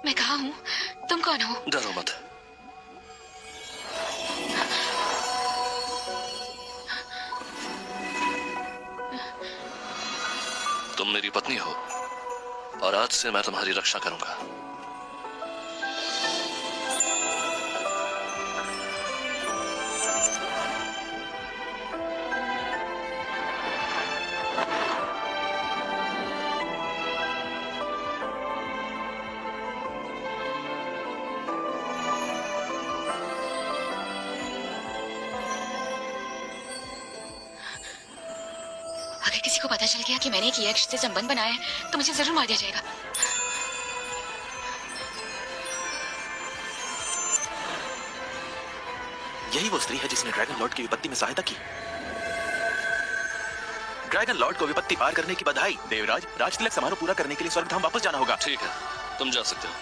मैं कहाँ हूँ? तुम कौन हो? डरो मत। तुम मेरी पत्नी हो और आज से मैं तुम्हारी रक्षा करूंगा। अगर किसी को पता चल गया कि मैंने एक यक्ष से संबंध बनाया है तो मुझे जरूर मार दिया जाएगा। यही वो स्त्री है जिसने ड्रैगन लॉर्ड की विपत्ति में सहायता की। ड्रैगन लॉर्ड को विपत्ति पार करने की बधाई। देवराज, राजतिलक समारोह पूरा करने के लिए स्वर्गधाम वापस जाना होगा। ठीक है, तुम जा सकते हो।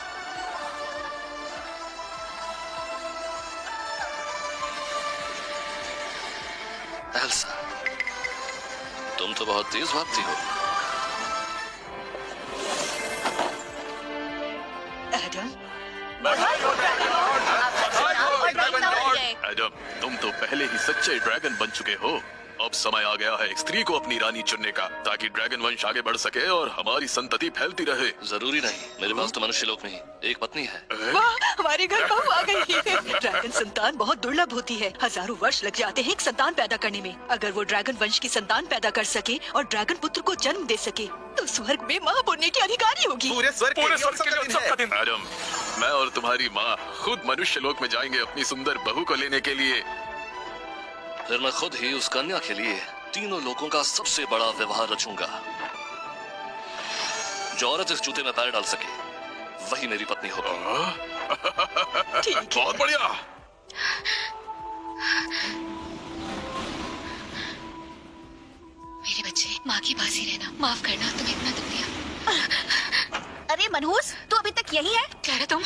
एल्सा, तुम तो बहुत तेज भागती हो। एडम, तुम तो पहले ही सच्चे ड्रैगन बन चुके हो। अब समय आ गया है एक स्त्री को अपनी रानी चुनने का, ताकि ड्रैगन वंश आगे बढ़ सके और हमारी संतति फैलती रहे। जरूरी नहीं, मेरे पास तो मनुष्य लोक में ही एक पत्नी है। वाह, हमारे घर बहू आ गई है। ड्रैगन संतान बहुत दुर्लभ होती है। हजारों वर्ष लग जाते हैं एक संतान पैदा करने में। अगर वो ड्रैगन वंश की संतान पैदा कर सके और ड्रैगन पुत्र को जन्म दे सके तो स्वर्ग में माँ बनने की अधिकारी होगी। पूरे स्वर्ग के लिए उत्सव का दिन है। एडम, मैं और तुम्हारी माँ खुद मनुष्य लोक में जाएंगे अपनी सुंदर बहू को लेने के लिए। फिर मैं खुद ही उस कन्या के लिए तीनों लोगों का सबसे बड़ा व्यवहार रचूंगा। जो औरत इस जूते में पैर डाल सके वही मेरी पत्नी होगी। ठीक है। बहुत बढ़िया। मेरे बच्चे, माँ की पास ही रहना। माफ करना, तुम्हें इतना दुख दिया। अरे मनहूस, तू अभी तक यही है? क्लारा, तुम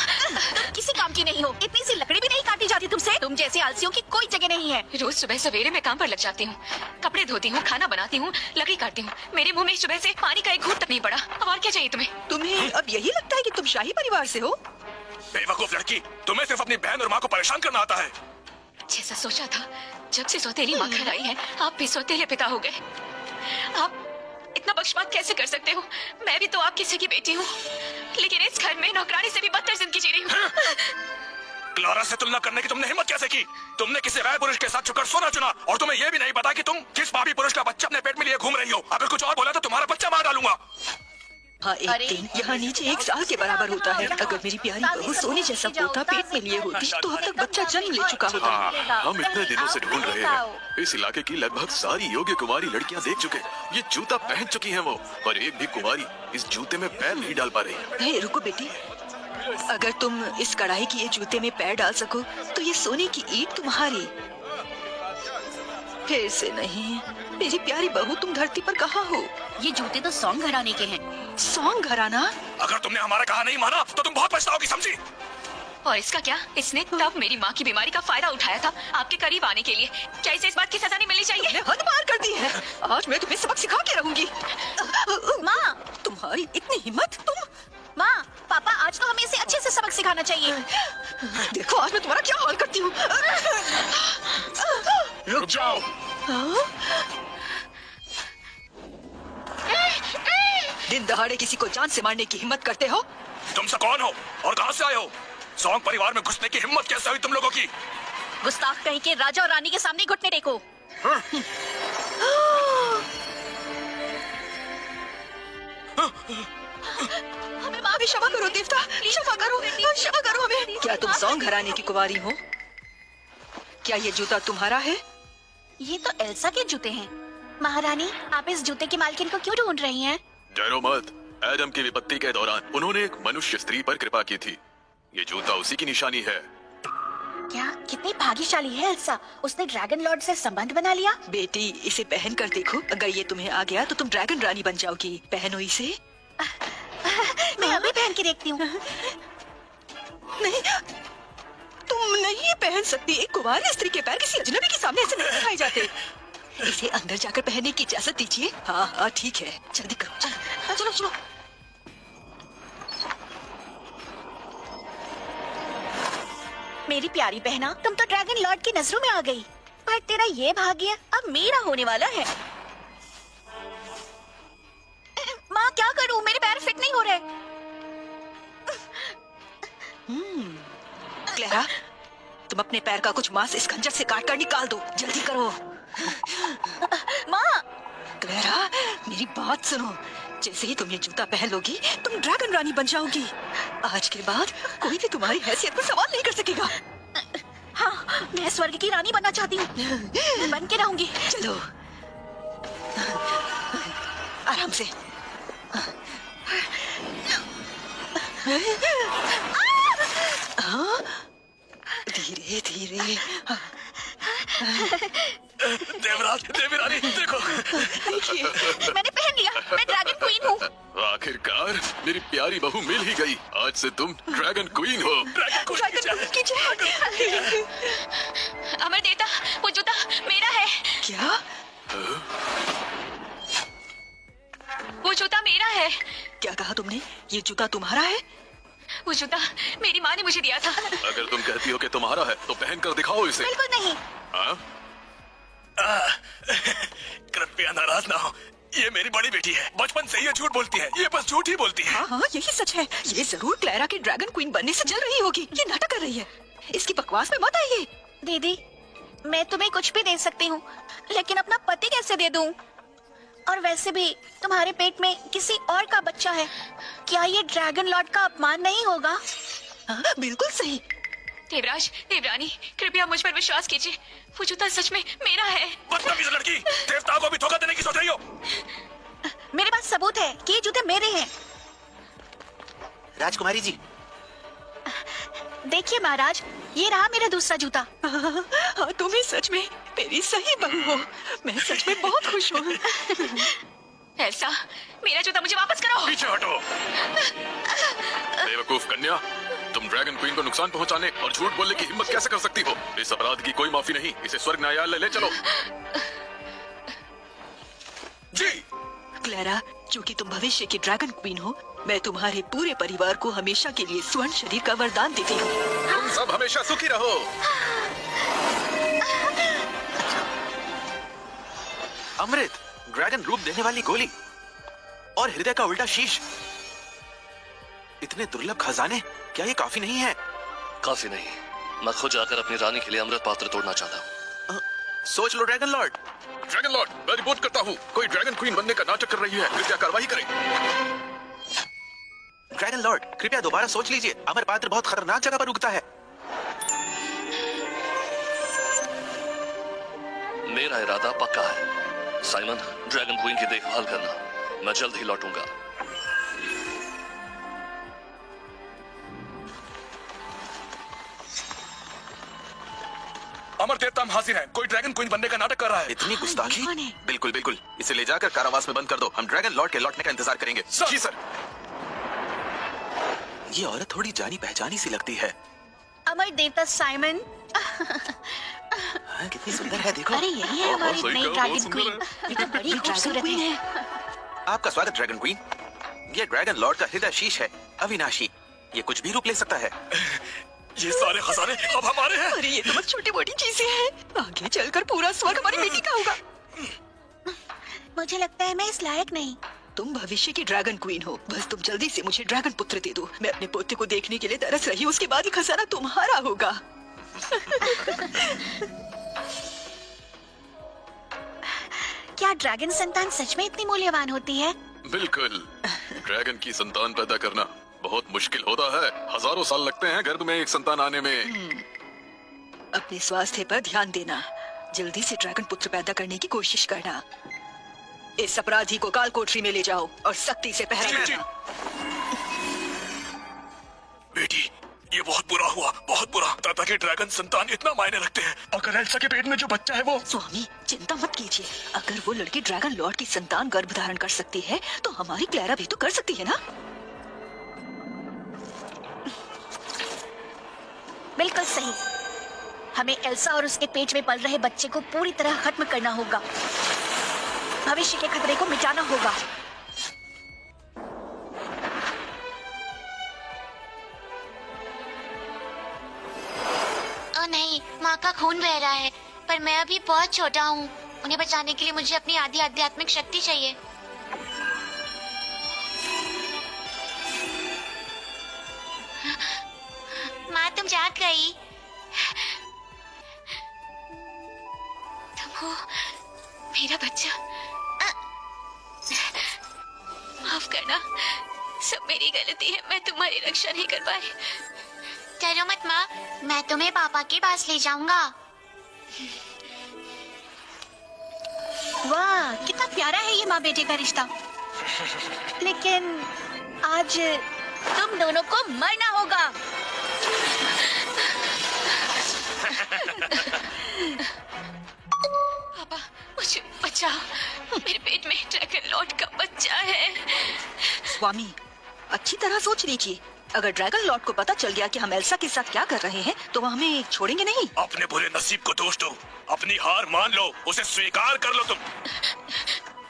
किसी काम की नहीं हो। इतनी सी लकड़ी भी नहीं काटी जाती तुमसे। तुम जैसे आलसियों की कोई जगह नहीं है। रोज सुबह सवेरे मैं काम पर लग जाती हूँ, कपड़े धोती हूँ, खाना बनाती हूँ, लकड़ी काटती हूँ। मेरे मुंह में सुबह से पानी का एक घूंट तक नहीं पड़ा। अब और क्या चाहिए तुम्हें? तुम्हें अब यही लगता है कि तुम शाही परिवार से हो? बेवकूफ लड़की, तुम्हें सिर्फ अपनी बहन और माँ को परेशान करना आता है। जैसा सोचा था, जब से सौतेली माँ घर आई है आप भी सौतेले पिता हो गए। आप इतना पक्षपात कैसे कर सकते हो? मैं भी तो आप किसी की बेटी हूँ, लेकिन इस घर में नौकरानी से भी बदतर जिंदगी जी रही हूँ। क्लारा से तुलना करने की तुमने हिम्मत कैसे की? तुमने किसी गैर पुरुष के साथ छुपकर सोना चुना और तुम्हें यह भी नहीं पता कि तुम किस पापी पुरुष का बच्चा अपने पेट में लिए घूम रही हो। अगर कुछ और बोला तो तुम्हारा बच्चा मार डालूंगा। हाँ, एक दिन यहाँ नीचे 1 साल के बराबर होता है। अगर मेरी प्यारी बहू सोने जैसा पोता पेट में लिए होती तो अब तक बच्चा जन्म ले चुका होता। हम इतने दिनों से ढूंढ रहे हैं। इस इलाके की लगभग सारी योग्य कुमारी लड़कियां देख चुके। ये जूता पहन चुकी हैं वो, पर एक भी कुमारी इस जूते में पैर नहीं डाल पा रही। हे, रुको बेटी। अगर तुम इस कढ़ाई की ये जूते में पैर डाल सको तो ये सोने की ईंट तुम्हारी। फिर से नहीं। मेरी प्यारी बहू, तुम धरती पर कहाँ हो? ये जूते तो सॉन्ग घराने के हैं। सॉन्ग घराना? अगर तुमने हमारा कहा नहीं माना तो तुम बहुत पछताओगी, समझी? और इसका क्या? इसने तब मेरी माँ की बीमारी का फायदा उठाया था आपके करीब आने के लिए। क्या इसे इस बात की सजा नहीं मिलनी चाहिए? तुमने हद पार कर दी है। आज मैं तुम्हें सबक सिखा के रहूंगी। माँ, तुम्हारी इतनी हिम्मत! तुम! माँ, पापा, आज तो हमें इसे अच्छे से सबक सिखाना चाहिए। देखो आज मैं तुम्हारा क्या हाल करती हूँ। रुक जाओ। दिन दहाड़े किसी को जान से मारने की हिम्मत करते हो? तुम सब कौन हो और कहाँ से आए हो? सॉन्ग परिवार में घुसने की हिम्मत कैसे हुई तुम लोगों की? गुस्ताख कहीं के राजा और रानी के सामने घुटने टेको। हमें माँ भी क्षमा करो देवता, क्षमा करो, क्षमा करो हमें। क्या तुम सॉन्ग घराने की कुंवारी हो? क्या ये जूता तुम्हारा है? ये तो एल्सा के जूते हैं। महारानी, आप इस जूते की मालकिन को क्यों ढूंढ रही हैं? डरो मत। एडम की विपत्ति के दौरान उन्होंने एक मनुष्य स्त्री पर कृपा की थी। ये जूता उसी की निशानी है। क्या कितनी भाग्यशाली है एल्सा, उसने ड्रैगन लॉर्ड से संबंध बना लिया। बेटी, इसे पहन कर देखो। अगर ये तुम्हें आ गया तो तुम ड्रैगन रानी बन जाओगी। पहनो इसे। मैं अभी पहन के देखती हूँ। नहीं, तुम नहीं पहन सकती। एक कुंवारी स्त्री के पैर किसी अजनबी के सामने ऐसे नहीं दिखाए जाते। इसे अंदर जाकर पहनने की इजाजत दीजिए। हाँ हाँ, ठीक है, जल्दी करो। चलो चलो चलो। मेरी प्यारी बहना, तुम तो ड्रैगन लॉर्ड की नजरों में आ गई, पर तेरा ये भाग्य अब मेरा होने वाला है। माँ क्या करूँ, मेरे पैर फिट नहीं हो रहे। क्लेरा, तुम अपने पैर का कुछ मांस इस खंजर से काट कर निकाल दो, जल्दी करो। माँ, क्लेरा, मेरी बात सुनो। जैसे ही तुम ये जूता पहन लोगी, तुम ड्रैगन रानी बन जाओगी। आज के बाद कोई भी तुम्हारी हैसियत पर सवाल नहीं कर सकेगा। हाँ, मैं स्वर्ग की रानी बनना चाहती हूँ, मैं बन के रहूंगी। चलो, आराम से। हाँ, धीरे धीरे। देवराज, देवी देखो। देखिए, मैंने पहन लिया, मैं ड्रैगन क्वीन हूँ। आखिरकार मेरी प्यारी बहू मिल ही गई। आज से तुम ड्रैगन क्वीन हो। ड्रैगन की जय। अमर देवता, वो जूता मेरा है। क्या? वो जूता मेरा है। क्या कहा तुमने? ये जूता तुम्हारा है? वो जूता मेरी माँ ने मुझे दिया था। अगर तुम कहती हो कि तुम्हारा है तो पहन कर दिखाओ इसे। बिल्कुल नहीं। हाँ? कृपया नाराज ना हो, ये मेरी बड़ी बेटी है। बचपन से ये झूठ बोलती है, ये बस झूठ ही बोलती है। हाँ, यही सच है। ये जरूर क्लेरा की ड्रैगन क्वीन बनने से जल रही होगी। ये नाटक कर रही है। इसकी बकवास में मत आइए। दीदी, मैं तुम्हें कुछ भी दे सकती हूँ, लेकिन अपना पति कैसे दे दूँ? और वैसे भी तुम्हारे पेट में किसी और का बच्चा है। क्या ये ड्रैगन लॉर्ड का अपमान नहीं होगा? हाँ, बिल्कुल सही। देवराज, देवरानी, कृपया मुझ पर विश्वास कीजिए। वो जूता सच में मेरा है। बदतमीज लड़की, देवताओं को भी धोखा देने की सोच रही हो। मेरे पास सबूत है कि ये जूते मेरे हैं। राजकुमारी जी, देखिए महाराज, ये रहा मेरा दूसरा जूता। हाँ, तुम ही सच में मेरी सही बहू हो। मैं सच में बहुत खुश हूँ। ऐसा, मेरा जूता मुझे वापस करो। पीछे हटो। बेवकूफ कन्या, तुम ड्रैगन क्वीन को नुकसान पहुंचाने और झूठ बोलने की हिम्मत कैसे कर सकती हो? इस अपराध की कोई माफी नहीं। इसे स्वर्ग न्यायालय ले चलो। जी। क्लेरा, चूंकि तुम भविष्य की ड्रैगन क्वीन हो, मैं तुम्हारे पूरे परिवार को हमेशा के लिए स्वर्ण शरीर का वरदान देती हूँ। तुम सब हमेशा सुखी रहो। अमृत, ड्रैगन रूप देने वाली गोली और हृदय का उल्टा शीश। इतने दुर्लभ खजाने, क्या ये काफी नहीं है? काफी नहीं। मैं खुद जाकर अपनी रानी के लिए अमृत पात्र तोड़ना चाहता हूँ। सोच लो ड्रैगन लॉर्ड। ड्रैगन लॉर्ड, मैं रिपोर्ट करता हूँ। कोई ड्रैगन क्वीन बनने का नाटक कर रही है। कृपया कार्रवाई करें। ड्रैगन लॉर्ड, कृपया दोबारा सोच लीजिए। अमर पात्र बहुत खतरनाक जगह पर उगता है। मेरा इरादा पक्का है। साइमन, ड्रैगन क्वीन की देखभाल करना। मैं जल्द ही लौटूंगा। अमर देवता, हम हाजिर हैं। कोई ड्रैगन क्वीन बनने का नाटक कर रहा है। इतनी गुस्ताखी? कौन है? बिल्कुल बिल्कुल, इसे ले जाकर कारावास में बंद कर दो। हम ड्रैगन लॉर्ड के लौटने का इंतजार करेंगे। सर। जी सर। ये औरत थोड़ी जानी पहचानी सी लगती है। अमर देवता साइमन। हाँ, कितनी सुंदर है, देखो। अरे यही है हमारी सही नई कहा, बहुत ड्रैगन सुंदर क्वीन। ये तो बड़ी खूबसूरत क्वीन है। है। आपका स्वागत ड्रैगन क्वीन। ये ड्रैगन लॉर्ड का हृदय शीश है, अविनाशी। ये कुछ भी रूप ले सकता है। ये सारे खजाने अब हमारे हैं। अरे ये तो बस छोटी मोटी चीजें हैं। आगे चलकर पूरा स्वर्ग हमारी बेटी का होगा। मुझे लगता है मैं इस लायक नहीं। तुम भविष्य की ड्रैगन क्वीन हो। बस तुम जल्दी से मुझे ड्रैगन पुत्र दे दो। मैं अपने पोते को देखने के लिए तरस रही हूँ। उसके बाद ही खजाना तुम्हारा होगा। क्या ड्रैगन संतान सच में इतनी मूल्यवान होती है? बिल्कुल। ड्रैगन की संतान पैदा करना बहुत मुश्किल होता है। हजारों साल लगते हैं गर्भ में एक संतान आने में। अपने स्वास्थ्य पर ध्यान देना। जल्दी से ड्रैगन पुत्र पैदा करने की कोशिश करना। इस अपराधी को काल कोठरी में ले जाओ और सख्ती से पहरा जी, जी। देना। बेटी, ये बहुत बुरा हुआ, बहुत बुरा। दादा के ड्रैगन संतान इतना मायने रखते हैं। अगर एल्सा के पेट में जो बच्चा है वो स्वामी, चिंता मत कीजिए। अगर वो लड़की ड्रैगन लॉर्ड की संतान गर्भ धारण कर सकती है, तो हमारी क्लेरा भी तो कर सकती है ना? बिल्कुल सही। हमें एल्सा और उसके पेट में पल रहे बच्चे को पूरी तरह खत्म करना होगा। भविष्य के खतरे को मिटाना होगा। ओह नहीं, माँ का खून बह रहा है, पर मैं अभी बहुत छोटा हूँ। उन्हें बचाने के लिए मुझे अपनी आधी आध्यात्मिक शक्ति चाहिए। माँ तुम जाग गई? तुम हो मेरा बच्चा। माफ करना, सब मेरी गलती है। मैं तुम्हारी रक्षा नहीं कर पाई। डरो मत माँ, मैं तुम्हें पापा के पास ले जाऊंगा। वाह, कितना प्यारा है ये माँ बेटे का रिश्ता। लेकिन आज तुम दोनों को मरना होगा। पापा मुझे बचाओ, मेरे पेट में ड्रैगन लॉर्ड का बच्चा है। स्वामी, अच्छी तरह सोच लीजिए। अगर ड्रैगन लॉर्ड को पता चल गया कि हम एल्सा के साथ क्या कर रहे हैं, तो वो हमें छोड़ेंगे नहीं। अपने बुरे नसीब को दोष दो, अपनी हार मान लो, उसे स्वीकार कर लो तुम।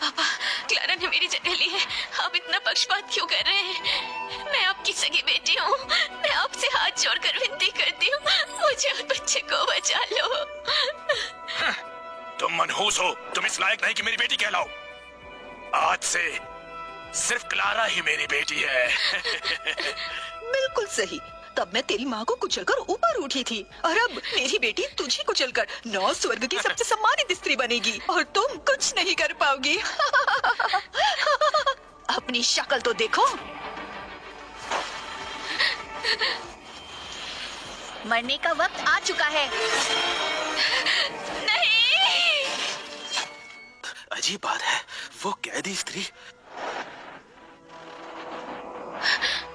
पापा, क्लारा ने मेरी जगह ली है, आप इतना पक्षपात क्यों कर रहे हैं? मैं आपकी सगी बेटी हूँ। मैं आपसे हाथ जोड़कर विनती करती हूँ, मुझे उस बच्चे को बचा लो। तुम मनहूस हो, तुम इस लायक नहीं कि मेरी बेटी कहलाओ। आज से सिर्फ क्लारा ही मेरी बेटी है। बिल्कुल सही। तब मैं तेरी माँ को कुचलकर ऊपर उठी थी, और अब मेरी बेटी तुझे कुचलकर 9 स्वर्ग की सबसे सम्मानित स्त्री बनेगी, और तुम कुछ नहीं कर पाओगी। अपनी शक्ल तो देखो। मरने का वक्त आ चुका है। नहीं। अजीब बात है, वो कैदी स्त्री,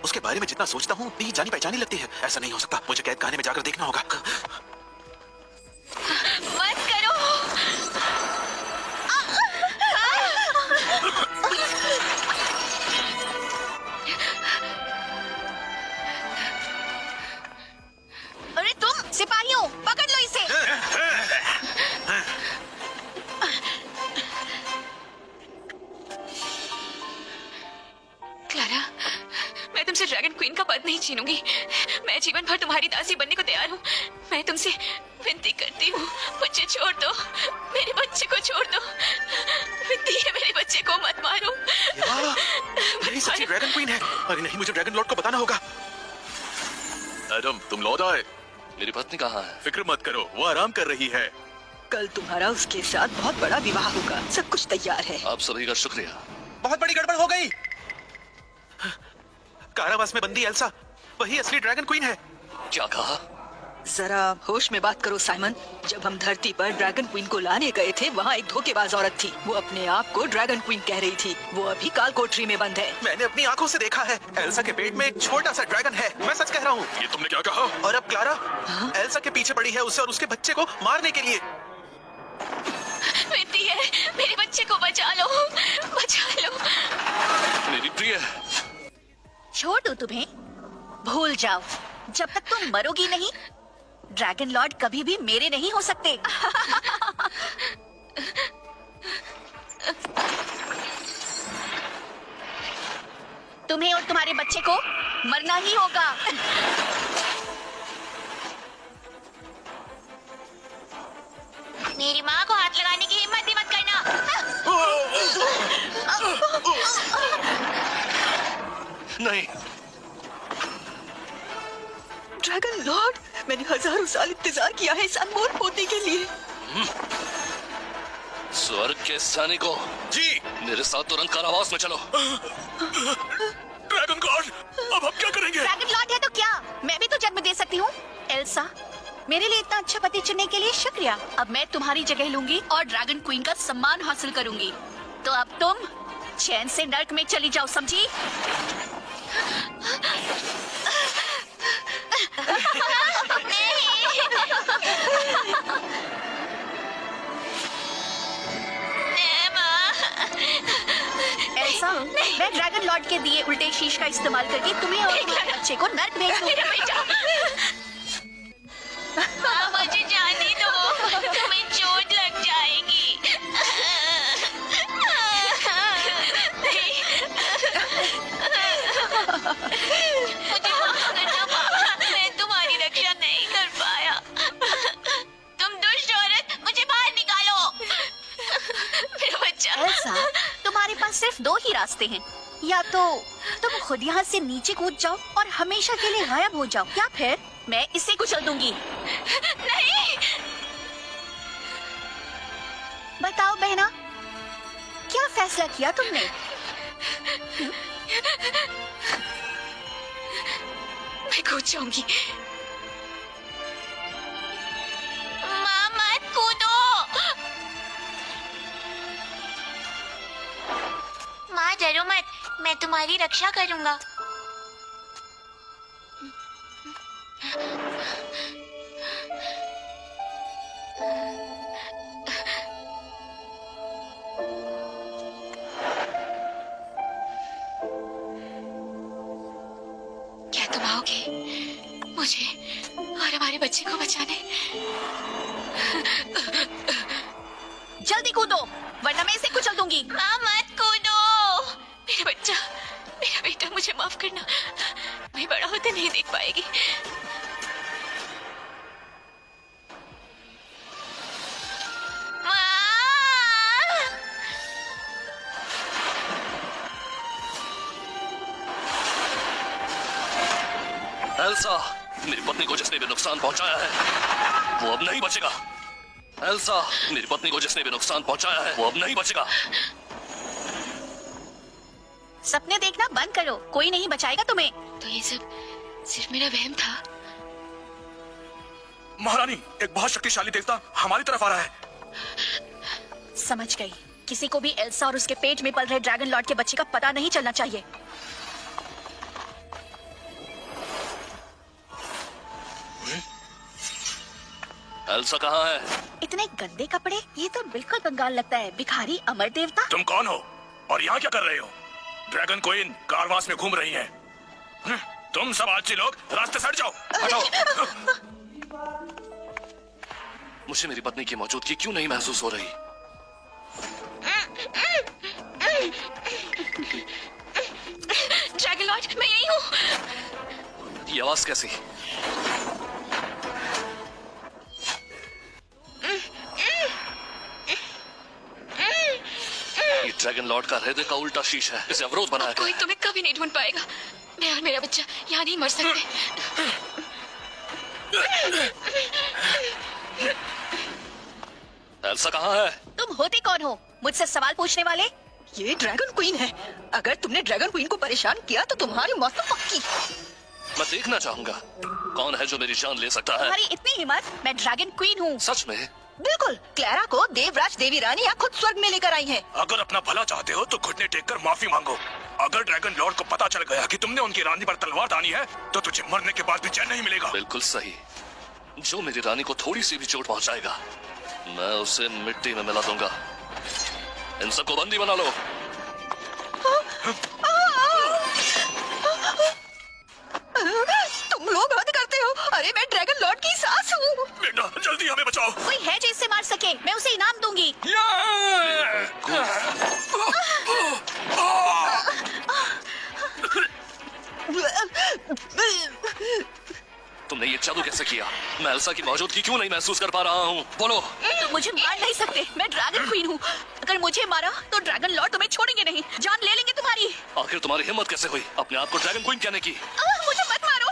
उसके बारे में जितना सोचता हूँ उतनी ही जानी पहचानी लगती है। ऐसा नहीं हो सकता, मुझे कैद खाने में जाकर देखना होगा। मत करो। अरे तुम सिपाहियों, पकड़ लो इसे। क्लारा, मैं तुमसे ड्रैगन क्वीन का पद नहीं छीनूंगी। मैं जीवन भर तुम्हारी दासी बनने को तैयार हूँ। मैं तुमसे विनती करती हूँ, मुझे छोड़ दो, मेरे बच्चे को छोड़ दो। विनती है, मेरे बच्चे को मत मारो। यही सच्ची ड्रैगन क्वीन है। अरे नहीं, मुझे ड्रैगन लॉर्ड को बताना होगा। एडम, तुम लौट आए। मेरी पत्नी कहाँ है? फिक्र मत करो, वो आराम कर रही है। कल तुम्हारा उसके साथ बहुत बड़ा विवाह होगा, सब कुछ तैयार है। आप सभी का शुक्रिया। बहुत बड़ी गड़बड़ हो गई। कारावास में बंदी एल्सा वही असली ड्रैगन क्वीन है। क्या कहा? जरा होश में बात करो साइमन। जब हम धरती पर ड्रैगन क्वीन को लाने गए थे, वहाँ एक धोखेबाज औरत थी। वो अपने आप को ड्रैगन क्वीन कह रही थी। वो अभी काल कोठरी में बंद है। मैंने अपनी आंखों से देखा है, एल्सा के पेट में एक छोटा सा ड्रैगन है। मैं सच कह रहा हूँ। ये तुमने क्या कहा? और अब क्लारा एल्सा के पीछे पड़ी है, उसे और उसके बच्चे को मारने के लिए। विनती है, मेरे बच्चे को बचा लो, बचा लो। मेरी प्रिय, छोड़ दो तुम्हें, भूल जाओ। जब तक तुम मरोगी नहीं, ड्रैगन लॉर्ड कभी भी मेरे नहीं हो सकते। तुम्हें और तुम्हारे बच्चे को मरना ही होगा। मेरी माँ को हाथ लगाने की हिम्मत भी मत करना। नहीं। ड्रैगन लॉर्ड, मैंने हजारों साल इंतजार किया है इस अनमोल पोती के लिए। स्वर्ग के सैनिकों, जी, मेरे साथ तुरंत कारावास में चलो। ड्रैगन गॉड, अब हम क्या करेंगे? ड्रैगन लॉर्ड है तो क्या, मैं भी तो जन्म दे सकती हूँ। एल्सा, मेरे लिए इतना अच्छा पति चुनने के लिए शुक्रिया। अब मैं तुम्हारी जगह लूंगी और ड्रैगन क्वीन का सम्मान हासिल करूंगी। तो अब तुम चैन से नर्क में चली जाओ, समझी? एल्सा, मैं ड्रैगन लॉर्ड के दिए उल्टे शीश का इस्तेमाल करके तुम्हें और तुम्हारे बच्चे को नर्क भेज दूंगा। मुझे जाने दो, तुम्हें चोट लग जाएगी। मुझे माफ करना, मैं तुम्हारी रक्षा नहीं कर पाया। बच्चा। एल्सा, तुम्हारे पास सिर्फ दो ही रास्ते हैं, या तो तुम खुद यहाँ से नीचे कूद जाओ और हमेशा के लिए गायब हो जाओ, या फिर मैं इसे कुचल दूंगी। नहीं, बताओ बहना, क्या फैसला किया तुमने? मैं कूद जाऊंगी। माँ मत कूदो। माँ डरो मत, मैं तुम्हारी रक्षा करूंगा। क्या तुम आओगे मुझे और हमारे बच्चे को बचाने? जल्दी कूदो, वरना मैं इसे कुचल दूंगी। माँ मत कूदो। मेरा बच्चा, मेरा बेटा, मुझे माफ करना। मैं बड़ा होते नहीं देख पाएगी। एल्सा, मेरी पत्नी को जिसने भी नुकसान पहुंचाया है वो अब नहीं बचेगा। एल्सा, मेरी पत्नी को जिसने भी नुकसान पहुंचाया है वो अब नहीं बचेगा। सपने देखना बंद करो, कोई नहीं बचाएगा तुम्हें। तो ये सब सिर्फ मेरा वहम था। महारानी, एक बहुत शक्तिशाली देवता हमारी तरफ आ रहा है। समझ गई, किसी को भी एल्सा और उसके पेट में पल रहे ड्रैगन लॉर्ड के बच्चे का पता नहीं चलना चाहिए। एल्सा कहाँ है? इतने गंदे कपड़े, ये तो बिल्कुल कंगाल लगता है। भिखारी अमर देवता। तुम कौन हो और यहाँ क्या कर रहे हो? ड्रैगन क्वीन कारवास में घूम रही हैं। तुम सब आलसी लोग रास्ते से हट जाओ। हटो। मुझे मेरी पत्नी की मौजूदगी क्यों नहीं महसूस हो रही? ड्रैगन लॉर्ड, मैं यही हूँ। ये आवाज कैसी? ये ड्रैगन लॉर्ड का हृदय का उल्टा शीश है। इसे अवरोध बनाया कोई गया है। तुम्हें कभी नहीं ढूंढ पाएगा। मैं और मेरा बच्चा यहाँ नहीं मर सकते। एल्सा कहाँ है? तुम होते कौन हो मुझसे सवाल पूछने वाले? ये ड्रैगन क्वीन है। अगर तुमने ड्रैगन क्वीन को परेशान किया तो तुम्हारी मौत तो पक्की। मैं देखना चाहूंगा कौन है जो मेरी जान ले सकता है। तुम्हारी इतनी हिम्मत? मैं ड्रैगन क्वीन हूँ। सच में? बिल्कुल, क्लैरा को देवराज देवी रानी यहाँ खुद स्वर्ग में लेकर आई हैं। अगर अपना भला चाहते हो तो घुटने टेक कर माफी मांगो। अगर ड्रैगन लॉर्ड को पता चल गया कि तुमने उनकी रानी पर तलवार तानी है तो तुझे मरने के बाद भी चैन नहीं मिलेगा। बिल्कुल सही। जो मेरी रानी को थोड़ी सी भी चोट पहुंचाएगा मैं उसे मिट्टी में मिला दूंगा। इन सबको बंदी बना लो। तुम लोग हद करते हो। अरे मैं ड्रैगन लॉर्ड की सास हूँ। बेटा, जल्दी हमें बचाओ। कोई है जो इससे मार सके? मैं उसे इनाम दूंगी। तुमने ये जादू कैसे किया? मैं एल्सा की मौजूदगी क्यों नहीं महसूस कर पा रहा हूँ? बोलो। तुम मुझे मार नहीं सकते, मैं ड्रैगन क्वीन हूँ। अगर मुझे मारा तो ड्रैगन लॉर्ड तुम्हें छोड़ेंगे नहीं, जान ले लेंगे तुम्हारी। आखिर तुम्हारी हिम्मत कैसे हुई अपने आप को ड्रैगन क्वीन कहने की? मुझे मत मारो।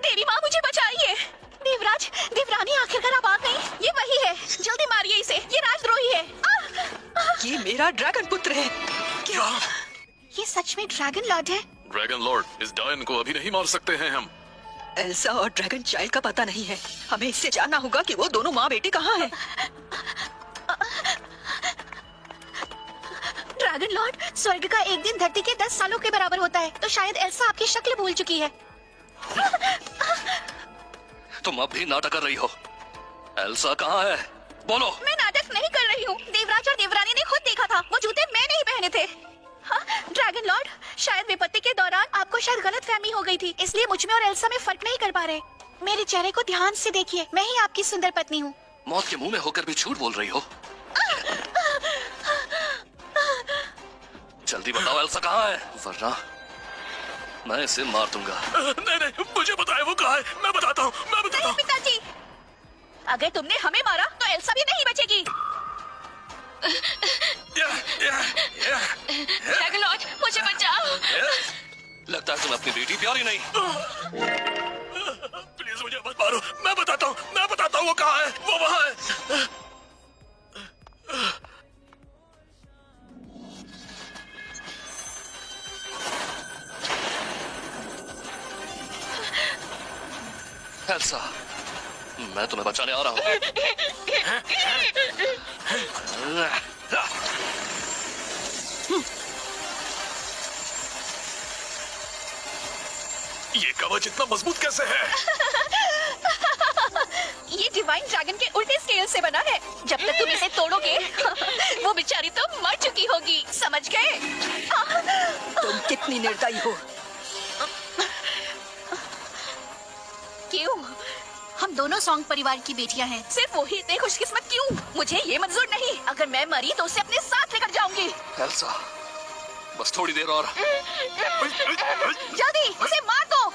देवी माँ, मुझे बचाइए। देवराज, देवरानी, आखिरकार आप आ गई। ये वही है, जल्दी मारिए इसे, ये राजद्रोही है। ये मेरा ड्रैगन पुत्र है। क्या? ये सच में ड्रैगन लॉर्ड है? ड्रैगन लॉर्ड, इस डायन को अभी नहीं मार सकते हैं हम। एल्सा और ड्रैगन चाइल्ड का पता नहीं है। हमें इससे जानना होगा कि वो दोनों माँ बेटे कहाँ हैं। ड्रैगन लॉर्ड, स्वर्ग का एक दिन धरती के 10 सालों के बराबर होता है, तो शायद एल्सा आपकी शक्ल भूल चुकी है। तुम अब भी नाटक कर रही हो। एल्सा कहाँ है? बोलो। मैं नाटक नहीं कर रही हूँ। देवराज और देवरानी ने खुद देखा था, वो जूते मैं नहीं पहने थे। हाँ, ड्रैगन लॉर्ड, शायद विपत्ति के दौरान आपको शायद गलतफहमी हो गई थी, इसलिए मुझ में और एल्सा में फर्क नहीं कर पा रहे। मेरे चेहरे को ध्यान से देखिए, मैं ही आपकी सुंदर पत्नी हूँ। मौत के मुंह में होकर भी झूठ बोल रही हो। जल्दी बताओ एल्सा कहाँ है, वरना मैं इसे मार दूंगा। नहीं नहीं, मुझे बताए वो कहाँ है। मैं बताता हूँ, मैं बताता हूँ। पिताजी, अगर तुमने हमें मारा तो एल्सा भी नहीं बचेगी। ड्रैगन लॉर्ड, मुझे बचाओ। लगता है तुम्हें अपनी बेटी प्यारी नहीं। प्लीज मुझे मत मारो, मैं बताता हूँ वो कहाँ है, वो वहाँ है। एल्सा, मैं तुम्हें बचाने आ रहा हूँ। ये कवच इतना मजबूत कैसे है? ये डिवाइन ड्रैगन के उल्टे स्केल से बना है। जब तक तुम इसे तोड़ोगे वो बेचारी तो मर चुकी होगी, समझ गए? तुम कितनी निर्दयी हो। क्यों? हम दोनों सॉन्ग परिवार की बेटियां हैं। सिर्फ वही इतने खुशकिस्मत क्यों? मुझे ये मंजूर नहीं। अगर मैं मरी तो उसे अपने साथ लेकर जाऊंगी। एल्सा, बस थोड़ी देर और। जल्दी उसे मार दो।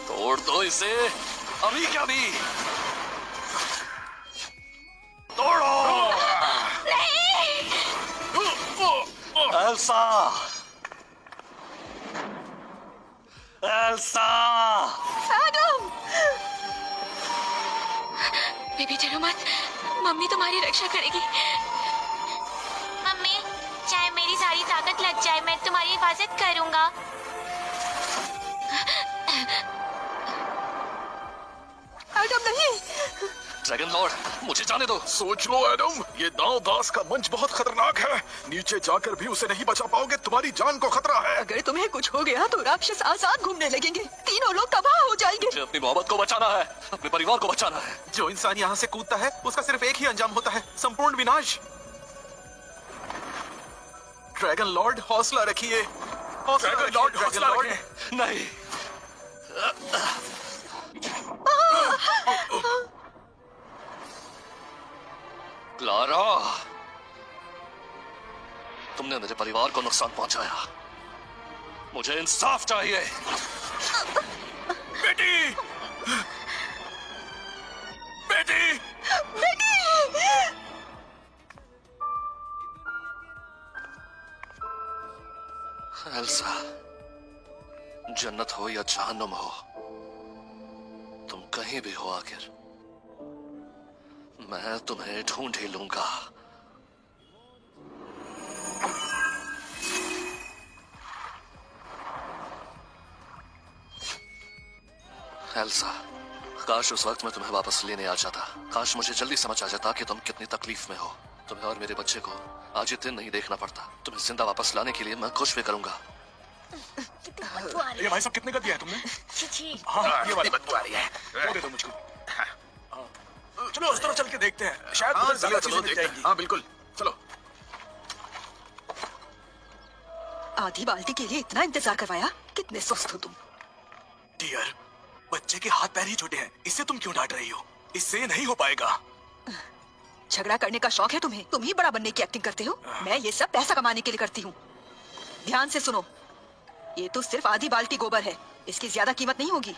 तोड़ दो इसे, अभी क्या भी। तोड़ो। Elsa, Elsa. एडम! बेबी डरो मत, मम्मी तुम्हारी रक्षा करेगी। मम्मी, चाहे मेरी सारी ताकत लग जाए, मैं तुम्हारी हिफाजत करूंगा। एडम नहीं। ड्रैगन लॉर्ड, मुझे जाने दो। सोच लो एडम, ये दांव दास का मंच बहुत खतरनाक है। नीचे जाकर भी उसे नहीं बचा पाओगे, तुम्हारी जान को खतरा है। अगर तुम्हें कुछ हो गया तो राक्षस आजाद घूमने लगेंगे, तीनों लोग तबाह हो जाएंगे। मुझे अपनी मोहब्बत को बचाना है, अपने परिवार को बचाना है। जो इंसान यहाँ से कूदता है उसका सिर्फ एक ही अंजाम होता है, संपूर्ण विनाश। ड्रैगन लॉर्ड, हौसला रखिए। ड्रैगन लॉर्ड, हौसला रखें। नहीं। क्लारा, तुमने मेरे परिवार को नुकसान पहुंचाया। मुझे इंसाफ चाहिए। बेटी, बेटी, एल्सा, जन्नत हो या जहन्नुम हो, तुम कहीं भी हो, आखिर मैं तुम्हें ढूंढ ही लूंगा। एल्सा, काश उस वक्त मैं तुम्हें वापस लेने आ जाता। काश मुझे जल्दी समझ आ जाता कि तुम कितनी तकलीफ में हो। तुम्हें और मेरे बच्चे को आज ये दिन नहीं देखना पड़ता। तुम्हें जिंदा वापस लाने के लिए मैं कुछ भी करूंगा। ये भाई साहब कितने का दिया है तुमने? हाँ, ये वाली बदबू आ रही है, वो दे दो मुझको। चलो उस तरफ चल के देखते हैं, शायद उधर ज्यादा चीजें मिल जाएंगी। हाँ बिल्कुल, चलो। आधी बाल्टी के लिए इतना इंतजार करवाया, कितने सुस्त हो तुम। डियर, बच्चे के हाथ पैर ही छोटे हैं, इससे तुम क्यों डांट रही हो? इससे नहीं हो पाएगा। झगड़ा करने का शौक है तुम्हें, तुम ही बड़ा बनने की एक्टिंग करते हो। मैं ये सब पैसा कमाने के लिए करती हूँ। ध्यान से सुनो, ये तो सिर्फ आधी बाल्टी गोबर है, इसकी ज्यादा कीमत नहीं होगी।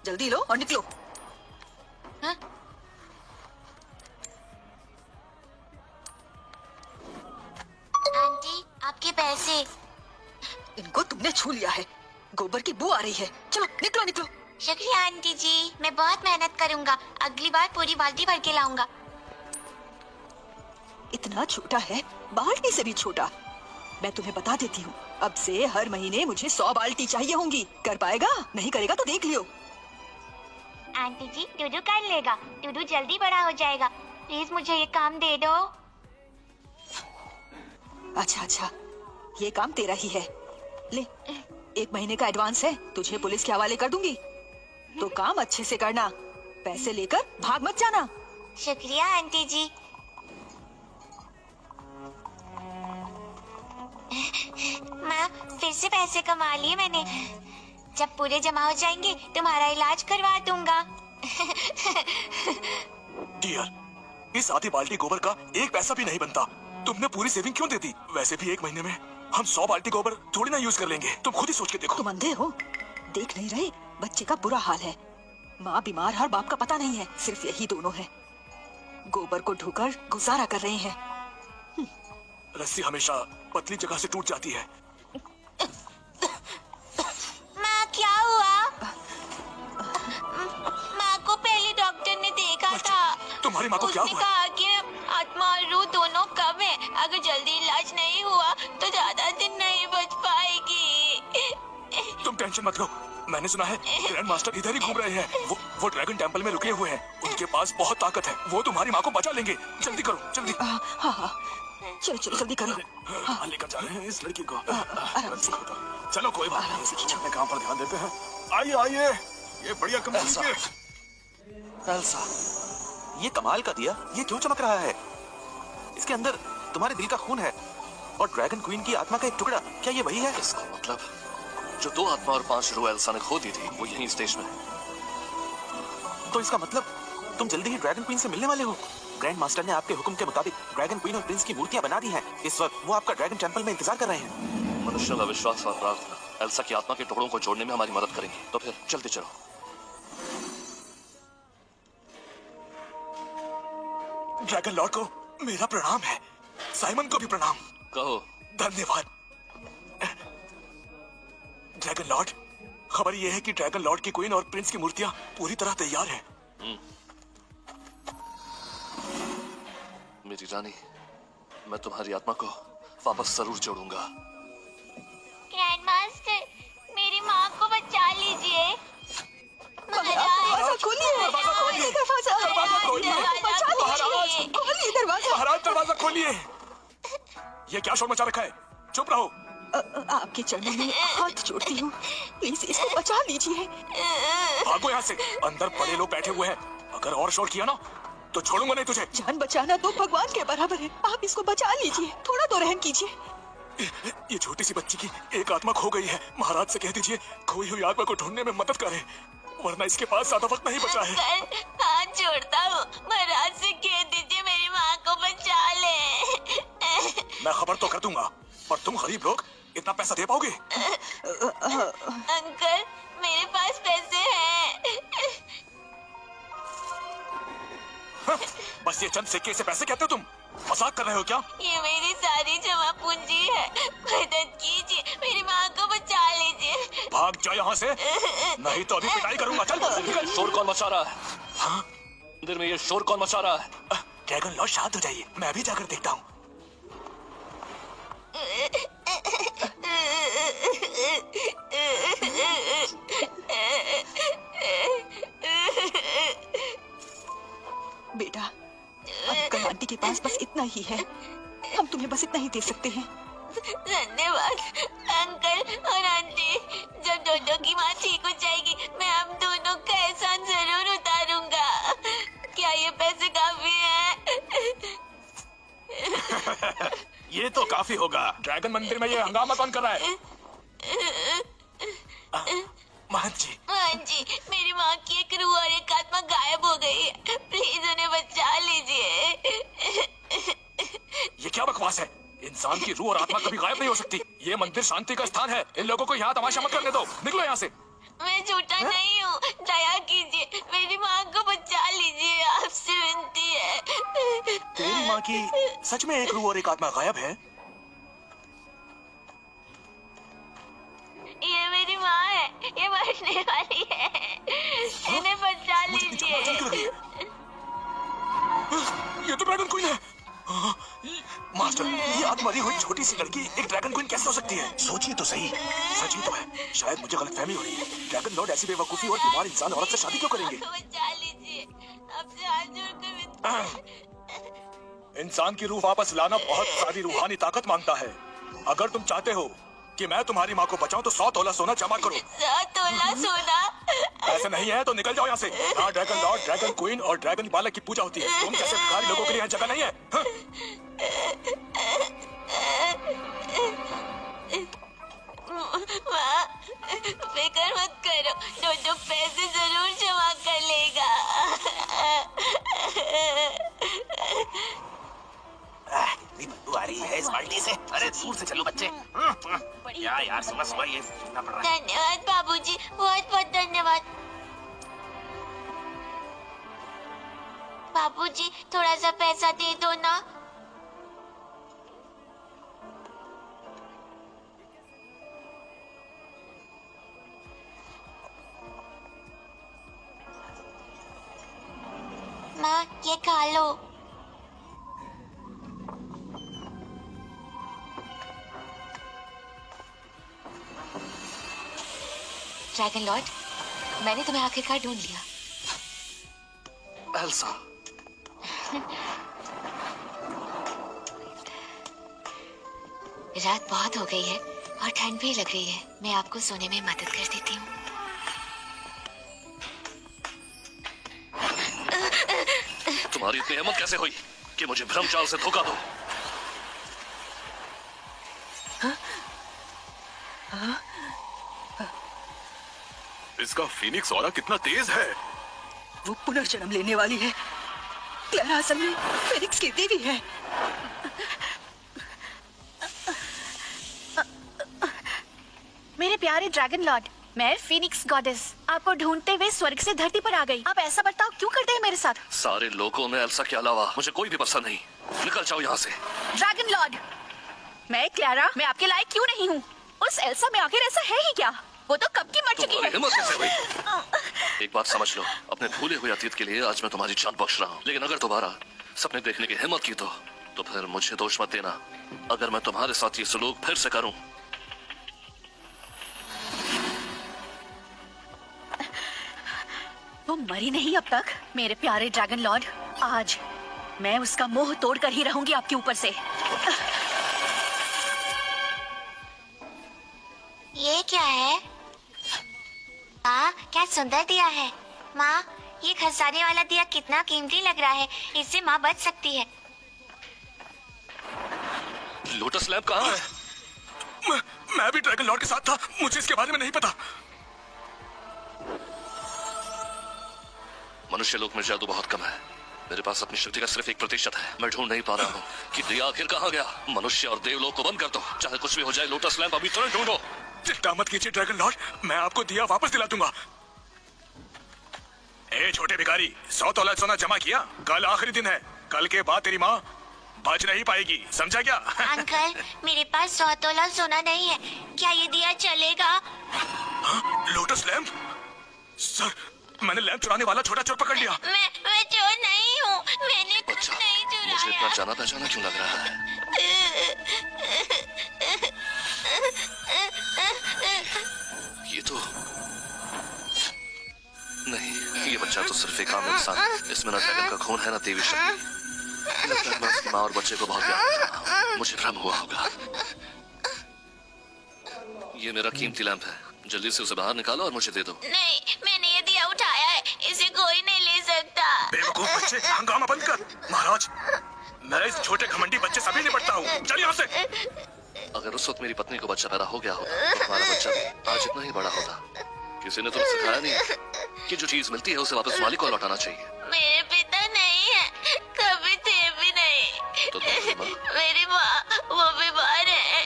जल्दी लो और निकलो। हाँ? आंटी, आपके पैसे। इनको तुमने छू लिया है, गोबर की बू आ रही है। चलो निकलो निकलो। शुक्रिया आंटी जी, मैं बहुत मेहनत करूंगा। अगली बार पूरी बाल्टी भर के लाऊंगा। इतना छोटा है, बाल्टी से भी छोटा। मैं तुम्हें बता देती हूँ, अब से हर महीने मुझे 100 बाल्टी चाहिए होंगी। कर पाएगा? नहीं करेगा तो देख लियो। आंटी जी, टूडू कर लेगा। टूडू जल्दी बड़ा हो जाएगा। प्लीज मुझे ये काम दे दो। अच्छा अच्छा, ये काम तेरा ही है। ले, 1 महीने का एडवांस है, तुझे पुलिस के हवाले कर दूंगी। तो काम अच्छे से करना, पैसे लेकर भाग मत जाना। शुक्रिया आंटी जी। माँ, फिर से पैसे कमा लिए मैंने। जब पूरे जमा हो जाएंगे तुम्हारा इलाज करवा दूंगा। डियर, इस आधी बाल्टी गोबर का 1 पैसा भी नहीं बनता। तुमने पूरी सेविंग क्यों दे दी? वैसे भी 1 महीने में हम 100 बाल्टी गोबर थोड़ी ना यूज कर लेंगे। तुम खुद ही सोच के देखो। तुम अंधे हो, देख नहीं रहे बच्चे का बुरा हाल है। माँ बीमार है और बाप का पता नहीं है, सिर्फ यही दोनों है। गोबर को ढोकर गुजारा कर रहे हैं। रस्सी हमेशा पतली जगह से टूट जाती है। माँ क्या हुआ? माँ को पहले डॉक्टर ने देखा था। तुम्हारी माँ को क्या उसने हुआ? कहा कि आत्मा और रूह दोनों कम है। अगर जल्दी इलाज नहीं हुआ तो ज्यादा दिन नहीं बच पाएगी। तुम टेंशन मत लो, मैंने सुना है ग्रैंड मास्टर इधर ही घूम रहे हैं। वो ड्रैगन टेंपल में रुके हुए हैं। उनके पास बहुत ताकत है, वो तुम्हारी माँ को बचा लेंगे। जल्दी करो, जल्दी। हाँ, चलो चलो जल्दी करो। हाँ, लेकर जा रहे हैं इस लड़की को। आराम से। चलो कोई बात नहीं, अपने काम पर ध्यान देते हैं। आइए आइए, ये बढ़िया कंपनी के। एल्सा, ये कमाल का दिया, ये क्यों चमक रहा है? इसके अंदर तुम्हारे दिल का खून है और ड्रैगन क्वीन की आत्मा का एक टुकड़ा। क्या ये वही है? इसका मतलब जो 2 आत्मा और 5 रूह एल्सा ने खो दी थी वो यहीं स्टेज में है। तो इसका मतलब तुम जल्दी ही ड्रैगन क्वीन से मिलने वाले हो। ग्रैंड मास्टर ने आपके हुक्म के मुताबिक ड्रैगन क्वीन और प्रिंस की मूर्तियां बना दी हैं। इस वक्त वो आपका ड्रैगन टेंपल में इंतजार कर रहे हैं। मनुष्यों का विश्वास और प्रार्थना एल्सा की आत्मा के टुकड़ों को जोड़ने में हमारी मदद करेंगे। तो फिर जल्दी चलो। ड्रैगन लॉर्ड को मेरा प्रणाम है, साइमन को भी प्रणाम। कहो। धन्यवाद। ड्रैगन लॉर्ड, खबर यह है कि ड्रैगन लॉर्ड की क्वीन और प्रिंस की मूर्तियां पूरी तरह तैयार हैं। मेरी रानी, मैं तुम्हारी आत्मा को वापस जरूर जोड़ूंगा। ग्रैंड मास्टर, मेरी माँ को बचा लीजिए। दरवाजा खोलिए, खोलिए दरवाजा। महाराज दरवाजा खोलिए। ये क्या शोर मचा रखा है? चुप रहो। आपके चरणों में हाथ जोड़ती हूँ, प्लीज इसको बचा लीजिए। भागो यहाँ से, अंदर बड़े लोग बैठे हुए हैं। अगर और शोर किया ना तो छोड़ूंगा नहीं तुझे। जान बचाना तो भगवान के बराबर है, आप इसको बचा लीजिए, थोड़ा तो रहम कीजिए। ये छोटी सी बच्ची की एक आत्मा खो गई है। महाराज से कह दीजिए खोई हुई आत्मा को ढूंढने में मदद करे, वरना इसके पास ज्यादा वक्त नहीं बचा है। हाथ जोड़ता हूँ, महाराज से कह दीजिए मेरी माँ को बचा ले। मैं खबर तो कर दूंगा, पर तुम गरीब लोग इतना पैसा दे पाओगे? अंकल, मेरे पास पैसे हैं। बस ये चंद सिक्के से पैसे कहते हो तुम? मजाक कर रहे हो क्या? ये मेरी सारी जमा पूंजी है, मदद कीजिए, मेरी माँ को बचा लीजिए। भाग जाओ यहाँ से, नहीं तो अभी पिटाई करूंगा। चल। शोर कौन मचा रहा है? हाँ? मंदिर में ये शोर कौन मचा रहा है? ड्रैगन लॉर्ड शांत हो जाइए, मैं अभी जाकर देखता हूँ। बेटा, अंकल आंटी के पास बस इतना ही है, हम तुम्हें बस इतना ही दे सकते हैं। धन्यवाद अंकल और आंटी। जब डोडो की माँ ठीक हो जाएगी, मैं हम दोनों का एहसान जरूर उतारूंगा। क्या ये पैसे काफी हैं? ये तो काफी होगा। ड्रैगन मंदिर में ये हंगामा कौन कर रहा है? महंत जी। महंत जी, मेरी माँ की एक रूह और एक आत्मा गायब हो गई है, प्लीज उन्हें बचा लीजिए। ये क्या बकवास है? इंसान की रूह और आत्मा कभी गायब नहीं हो सकती। ये मंदिर शांति का स्थान है, इन लोगों को यहाँ तमाशा मत करने दो। निकलो यहाँ से। मैं झूठा नहीं हूँ, दया कीजिए, मेरी माँ को बचा लीजिए, आपसे विनती है। तेरी माँ की सच में एक रूह और एक आत्मा गायब है? ये मेरी माँ है, ये मरने वाली है, इन्हें बचा लीजिए। ये तो ड्रैगन क्वीन है। मास्टर, ये आत्महरी हुई छोटी सी लड़की एक ड्रैगन क्वीन कैसे हो सकती है? सोचिए तो सही। सच ही तो है, शायद मुझे गलतफहमी हो रही है। ड्रैगन लॉर्ड ऐसी बेवकूफी और बीमार इंसान औरत से शादी क्यों करेंगे? बचा लीजिए, आपसे हाथ जोड़कर विनती। इंसान की रूह वापस लाना बहुत सारी रूहानी ताकत मांगता है। अगर तुम चाहते हो कि मैं तुम्हारी माँ को बचाऊं तो 100 तोला सोना जमा करो। 100 तोला सोना? ऐसे नहीं है तो निकल जाओ यहाँ से। यहाँ ड्रैगन लॉर्ड, ड्रैगन क्वीन और ड्रैगन बालक की पूजा होती है। तुम जैसे भिखारी लोगों के लिए यहाँ जगह नहीं है। हाँ? माँ, फिक्र मत करो, डोडो पैसे जरूर जमा कर लेगा। कितनी बदबू आ रही है इस बाल्टी से। अरे दूर से चलो बच्चे। यार सुबह सुबह ये सुनना पड़ रहा है। धन्यवाद बाबूजी, बहुत बहुत धन्यवाद। बाबूजी थोड़ा सा पैसा दे दो ना। माँ ये खा लो। ड्रैगन लॉर्ड, मैंने तुम्हें आखिरकार ढूंढ लिया। एल्सा, रात बहुत हो गई है और ठंड भी लग रही है। मैं आपको सोने में मदद कर देती हूँ। तुम्हारी इतनी हिम्मत कैसे हुई कि मुझे भ्रमचाल से धोखा दो? इसका फीनिक्स ऑरा कितना तेज है। वो पुनर्जन्म लेने वाली है। क्लेरा असल में फेनिक्स की देवी है। मेरे प्यारे ड्रैगन लॉर्ड, मैं फीनिक्स गॉडेस आपको ढूंढते हुए स्वर्ग से धरती पर आ गई। आप ऐसा बर्ताव क्यों करते हैं मेरे साथ? सारे लोगों में एल्सा के अलावा मुझे कोई भी पसंद नहीं। निकल जाओ यहाँ से। ड्रैगन लॉर्ड, मैं क्लेरा, मैं आपके लायक क्यों नहीं हूँ? उस एल्सा में आखिर ऐसा है ही क्या? वो तो कब की मर चुकी तुम्हारी है। हिम्मत कैसे हुई? एक बात समझ लो, अपने भूले हुए अतीत के लिए आज मैं तुम्हारी जान बख्श रहा हूँ। लेकिन अगर दोबारा सपने देखने की हिम्मत की तो फिर मुझे दोष मत देना अगर मैं तुम्हारे साथ ये सलूक फिर से करूँ। वो मरी नहीं अब तक। मेरे प्यारे ड्रैगन लॉर्ड, आज मैं उसका मोह तोड़ कर ही रहूंगी आपके ऊपर से। ये क्या है? माँ क्या सुंदर दिया है। माँ ये खसाने वाला दिया कितना कीमती लग रहा है। इससे माँ बच सकती है। लोटस लैम्प कहाँ है? मैं भी ड्रैगन लॉर्ड के साथ था, मुझे इसके बारे में नहीं पता। मनुष्य लोक में जादू बहुत कम है। मेरे पास अपनी शक्ति का सिर्फ 1% है। मैं ढूंढ नहीं पा रहा हूँ कि दिया आखिर कहाँ गया। मनुष्य और देवलोक को बंद कर दो, चाहे कुछ भी हो जाए। लोटस लैम्प अभी तुरंत ढूंढो। चिंता मत कीजिए ड्रैगन लॉर्ड, मैं आपको दिया वापस दिला दूंगा। ए छोटे भिखारी, 100 तोला सोना जमा किया? कल आखिरी दिन है। कल के बाद तेरी माँ बच नहीं पाएगी, समझा क्या? अंकल मेरे पास 100 तोला सोना नहीं है, क्या ये दिया चलेगा? Lotus lamp? सर, मैंने लैम्प चुराने वाला छोटा चोर पकड़ लिया। मैं चोर नहीं हूँ, मैंने कुछ अच्छा, नहीं मुझे इतना चुराया। जाना पहचाना क्यों लग रहा है? ये तो नहीं, ये बच्चा तो सिर्फ एक आम इंसान। इसमें ना ड्रैगन का खून है ना देवी शक्ति। लगता है मैं उसकी माँ और बच्चे को बहुत प्यार करता हूँ। मुझे भ्रम हुआ होगा। ये मेरा कीमती लैम्प है, जल्दी से उसे बाहर निकालो और मुझे दे दो। नहीं, मैंने ये दिया उठाया है, इसे कोई नहीं ले सकता। बेवकूफ बच्चे, हंगामा बंद कर। महाराज, मैं इस छोटे घमंडी बच्चे से भी निपटता हूँ। चल यहाँ से। अगर उस वक्त मेरी पत्नी को बच्चा पैदा हो गया होता तो हमारा बच्चा भी आज इतना ही बड़ा होता। किसी ने तुम्हें सिखाया नहीं कि जो चीज मिलती है उसे वापस मालिक को लौटाना चाहिए। मेरे पिता नहीं है, कभी थे भी नहीं। तो तुम्हारी माँ? मेरी माँ वो बीमार है।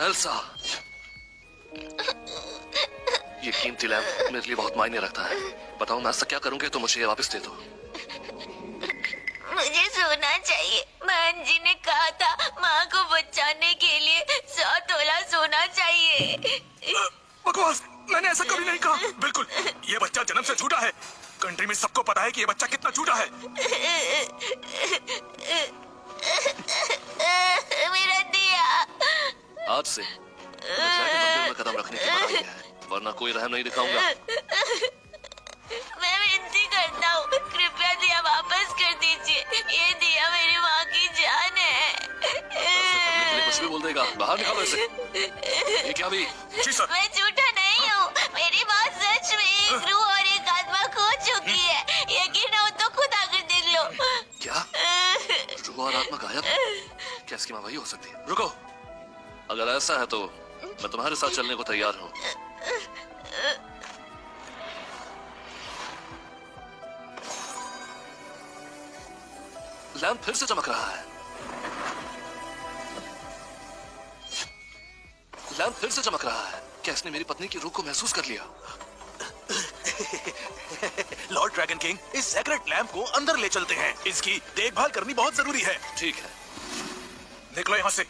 एल्सा, ये कीमती लैम्प मेरे लिए बहुत मायने रखता है। बताओ मैं ऐसा क्या करूंगे तो मुझे ये वापस दे दो। मुझे सोना चाहिए। बहन जी ने कहा था माँ को बचाने के लिए 100 तोला सोना चाहिए। बकवास, मैंने ऐसा कभी नहीं कहा। बिल्कुल, ये बच्चा जन्म से झूठा है। कंट्री में सबको पता है कि ये बच्चा कितना झूठा है। मेरा दिया। आज से मंदिर में कदम रखने की मनाही है, वरना कोई रहम नहीं दिखाऊंगा। मैं विनती करता हूँ, कृपया दिया वापस कर दीजिए। ये दिया मेरी माँ की जान है। कुछ भी बोल देगा, बाहर निकालो इसे। ये क्या भी? जी सर। मैं झूठा नहीं हूँ, मेरी माँ सच में एक रूह और एक आत्मा खो चुकी है। यकीन हो तो खुद आकर देख लो। क्या रूह और आत्मा गायब? क्या इसकी माँ वही हो सकती है? रुको, अगर ऐसा है तो मैं तुम्हारे साथ चलने को तैयार हूँ। लैम्प फिर से चमक रहा है। लैंप फिर से चमक रहा है। क्या इसने मेरी पत्नी की रूह को महसूस कर लिया? लॉर्ड ड्रैगन किंग, इस सेक्रेट लैंप को अंदर ले चलते हैं। इसकी देखभाल करनी बहुत जरूरी है। ठीक है। निकलो यहाँ से।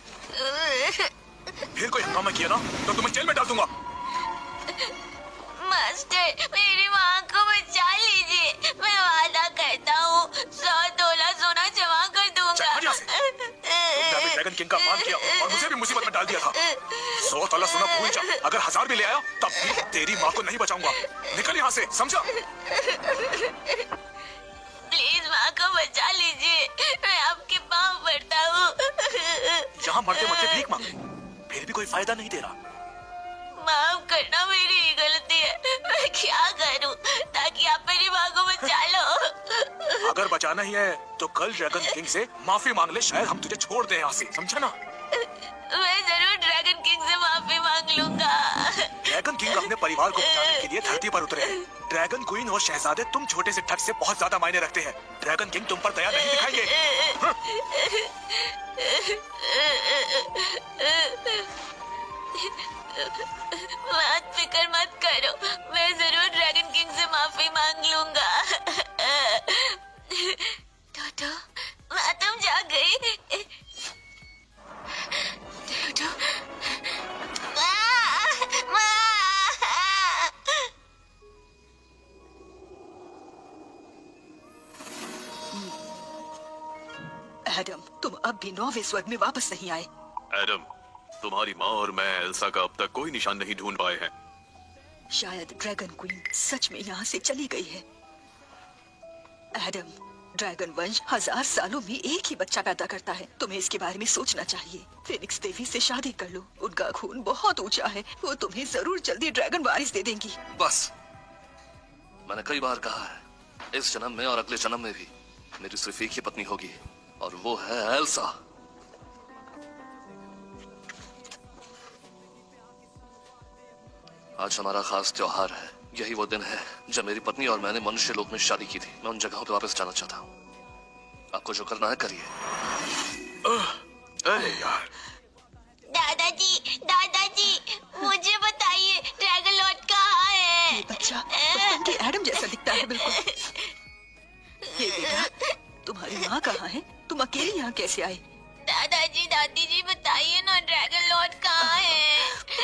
फिर कोई हंगामा किया ना तो तुम्हें जेल में डाल दूंगा। मास्टर, मेरी माँ को बचा लीजिए। मैं वादा करता हूँ 100 तोला सोना जमा कर दूंगा। चल, हट यहाँ से। तुमने अभी ड्रैगन किंग का अपमान किया और मुझे भी मुसीबत में डाल दिया था। 100 तोला सोना भूल जा। अगर 1000 भी ले आया तब भी तेरी माँ को नहीं बचाऊंगा। निकल यहाँ से, समझा? प्लीज माँ को बचा लीजिए। मैं आपके पाँव पड़ता हूँ। यहाँ मरते मरते भीख मांग रही, फिर भी कोई फायदा नहीं दे रहा। माफ करना, मेरी ही गलती है। मैं क्या करूं ताकि आप मेरी माँ को बचा लो? अगर बचाना ही है तो कल ड्रैगन किंग से माफी मांग ले, शायद हम तुझे छोड़ दें यहाँ से, समझा ना? मैं जरूर ड्रैगन किंग से माफी मांग लूंगा। ड्रैगन किंग अपने परिवार को बचाने के लिए धरती पर उतरे हैं। ड्रैगन क्वीन और शहजादे तुम छोटे से ठग से बहुत ज्यादा मायने रखते हैं। ड्रैगन किंग तुम पर दया नहीं दिखाएंगे। मत फिक्र मत करो, मैं जरूर ड्रैगन किंग से माफी मांग लूंगा। डोडो, माँ तुम जा गई? डोडो, माँ! एडम, तुम अब भी 9वें स्वर्ग में वापस नहीं आए। एडम, तुम्हारी माँ और मैं एल्सा का अब तक कोई निशान नहीं ढूंढ पाए हैं। शायद ड्रैगन क्वीन सच में यहाँ से चली गई है। एडम, ड्रैगन वंश 1000 सालों में एक ही बच्चा पैदा करता है। तुम्हें इसके बारे में सोचना चाहिए। फिनिक्स देवी से शादी कर लो, उनका खून बहुत ऊंचा है। वो तुम्हें जरूर जल्दी ड्रैगन वारिस दे देंगी। बस, मैंने कई बार कहा है, इस जन्म में और अगले जन्म में भी मेरी सिर्फ एक ही पत्नी होगी और वो है एल्सा। आज हमारा खास त्योहार है। यही वो दिन है जब मेरी पत्नी और मैंने मनुष्य लोक में शादी की थी। मैं उन जगहों पे वापस जाना चाहता हूँ। आपको जो करना है करिए। अरे यार, दादाजी, मुझे बताइए ड्रैगन लॉर्ड कहाँ है? ये बच्चा बचपन के एडम जैसा दिखता है बिल्कुल। ये बेटा, तुम्हारी माँ कहाँ है? तुम अकेले यहाँ कैसे आए? दादी जी बताइए ना, ड्रैगन लॉर्ड कहाँ है?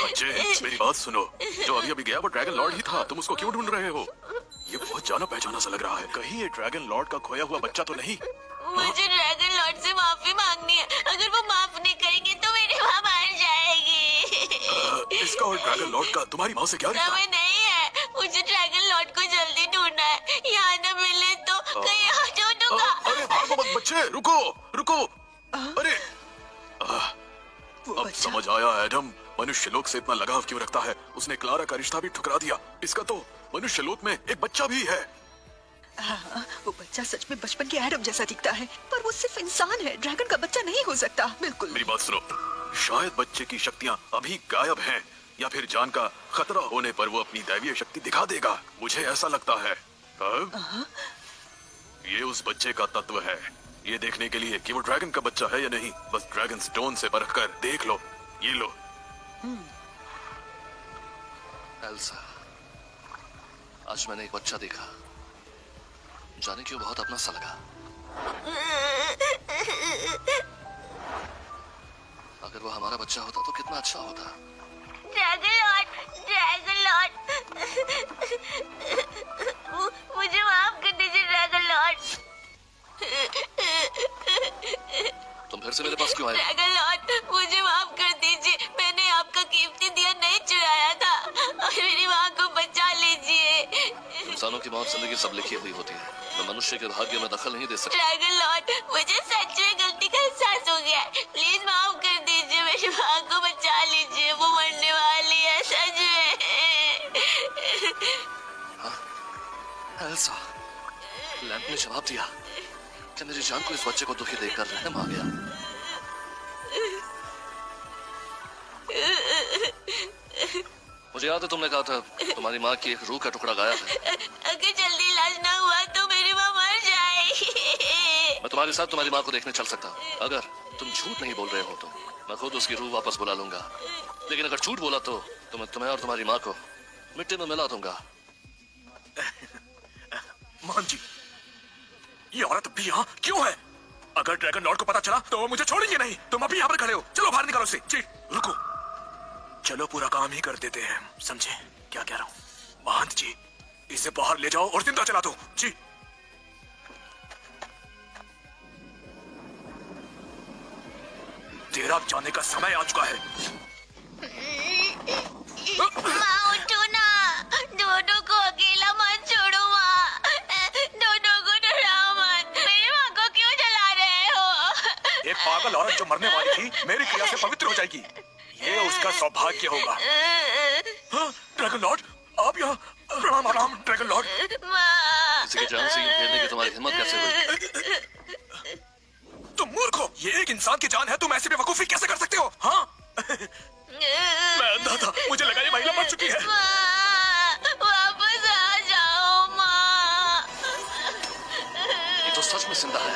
बच्चे मेरी बात सुनो। जो अभी अभी गया वो ड्रैगन लॉर्ड ही था। तुम उसको क्यों ढूंढ रहे हो? ये बहुत जाना पहचाना सा लग रहा है। कहीं ये ड्रैगन लॉर्ड का खोया हुआ बच्चा तो नहीं? मुझे ड्रैगन लॉर्ड से माफी मांगनी है। अगर वो माफ नहीं करेंगे तो मेरी माँ मर जाएगी। इसका और ड्रैगन लॉर्ड का तुम्हारी माँ से क्या रिश्ता? समय नहीं है, मुझे ड्रैगन लॉर्ड को जल्दी ढूंढना है। यहाँ न मिले तो कहीं और ढूंढूंगा। अरे भागो मत बच्चे, रुको। अरे वो अब बच्चा समझ आया एडम मनुष्य लोक से इतना लगाव क्यों रखता है। उसने क्लारा का रिश्ता भी ठुकरा दिया। इसका तो मनुष्य लोक में एक बच्चा भी है। हाँ, वो बच्चा सच में बचपन के एडम जैसा दिखता है, पर वो सिर्फ इंसान है। ड्रैगन का बच्चा नहीं हो सकता। बिल्कुल। मेरी बात सुनो, शायद बच्चे की शक्तियाँ अभी गायब हैं, या फिर जान का खतरा होने पर वो अपनी दैवीय शक्ति दिखा देगा। मुझे ऐसा लगता है। ये उस बच्चे का तत्व है। ये देखने के लिए कि वो ड्रैगन का बच्चा है या नहीं, बस ड्रैगन स्टोन से परख कर देख लो। ये लो। एल्सा, आज मैंने एक बच्चा देखा। जाने क्यों बहुत अपना सा लगा। अगर वो हमारा बच्चा होता तो कितना अच्छा होता। ड्रैगन लॉर्ड, मुझे माफ कर दीजिए ड्रैगन लॉर्ड। तुम फिर से मेरे पास क्यों आए? ड्रैगन लॉर्ड, मुझे माफ कर दीजिए। मैंने आपका कीमती दिया नहीं चुराया था और मेरी माँ को बचा लीजिए। इंसानों की मौत जिंदगी सब लिखी हुई होती है। मैं मनुष्य के भाग्य में दखल नहीं दे सकता। ड्रैगन लॉर्ड, मुझे सच में गलती का एहसास हो गया है। प्लीज माफ कर दीजिए, मेरी माँ को बचा लीजिए। वो मरने वाली है सच में। एल्सा, लैंप ने जवाब दिया। क्या मेरी जान को इस बच्चे को दुखी देखकर रहम आ गया? मुझे याद है तुमने कहा था तुम्हारी माँ की एक रूह का टुकड़ा गायब है। अगर जल्दी इलाज ना हुआ तो मेरी माँ मर जाएगी। मैं तुम्हारे साथ तुम्हारी माँ को देखने चल सकता हूँ, अगर तुम झूठ नहीं बोल रहे हो तो। मैं खुद उसकी रूह वापस बुला लूंगा, लेकिन अगर झूठ बोला तो मैं तुम्हें और तुम्हारी माँ को मिट्टी में मिला दूंगा। मोहन जी, ये औरत भी यहाँ क्यों है? अगर ड्रैगन लॉर्ड को पता चला तो वो मुझे छोड़ेंगे नहीं। तुम अभी यहाँ पर खड़े हो, चलो बाहर निकालो से। जी रुको, चलो पूरा काम ही कर देते हैं, समझे क्या कह रहा हूँ? महंत जी, इसे बाहर ले जाओ और जिंदा चला दो। जी तेरा जाने का समय आ चुका है। माँ उठो ना, डोडो को अकेला मत छोड़ो माँ, डोडो को डराओ मत, मेरी माँ को क्यों जला रहे हो? एक पागल औरत जो मरने वाली थी मेरी क्रिया से पवित्र हो जाएगी, ये उसका सौभाग्य होगा। हाँ, ड्रैगन लॉर्ड आप यहाँ। प्रणाम प्रणाम ड्रैगन लॉर्ड। माँ, किसी की जान से यूं खेलने की तुम्हारी हिम्मत कैसे हुई? तुम मूर्ख हो, ये एक इंसान की जान है, तुम ऐसी बेवकूफी कैसे कर सकते हो? हाँ मैं अंधा था, मुझे लगा ये महिला मर चुकी है। माँ, वापस आ जाओ माँ। ये तो सच में जिंदा है।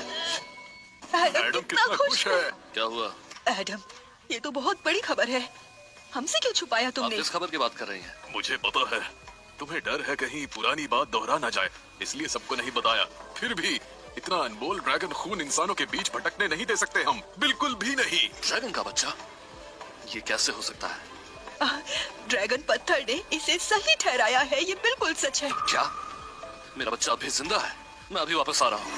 एडम कितना खुश है। क्या हुआ? एडम, ये तो बहुत बड़ी खबर है। हमसे क्यों छुपाया आप तुमने? किस खबर की बात कर रही हैं? मुझे पता है, तुम्हें डर है कहीं पुरानी बात दोहरा ना जाए, इसलिए सबको नहीं बताया। फिर भी इतना अनमोल ड्रैगन खून इंसानों के बीच भटकने नहीं दे सकते हम, बिल्कुल भी नहीं। ड्रैगन का बच्चा? ये कैसे हो सकता है? ड्रैगन पत्थर ने इसे सही ठहराया है, ये बिल्कुल सच है। क्या मेरा बच्चा अभी जिंदा है? मैं अभी वापस आ रहा हूँ।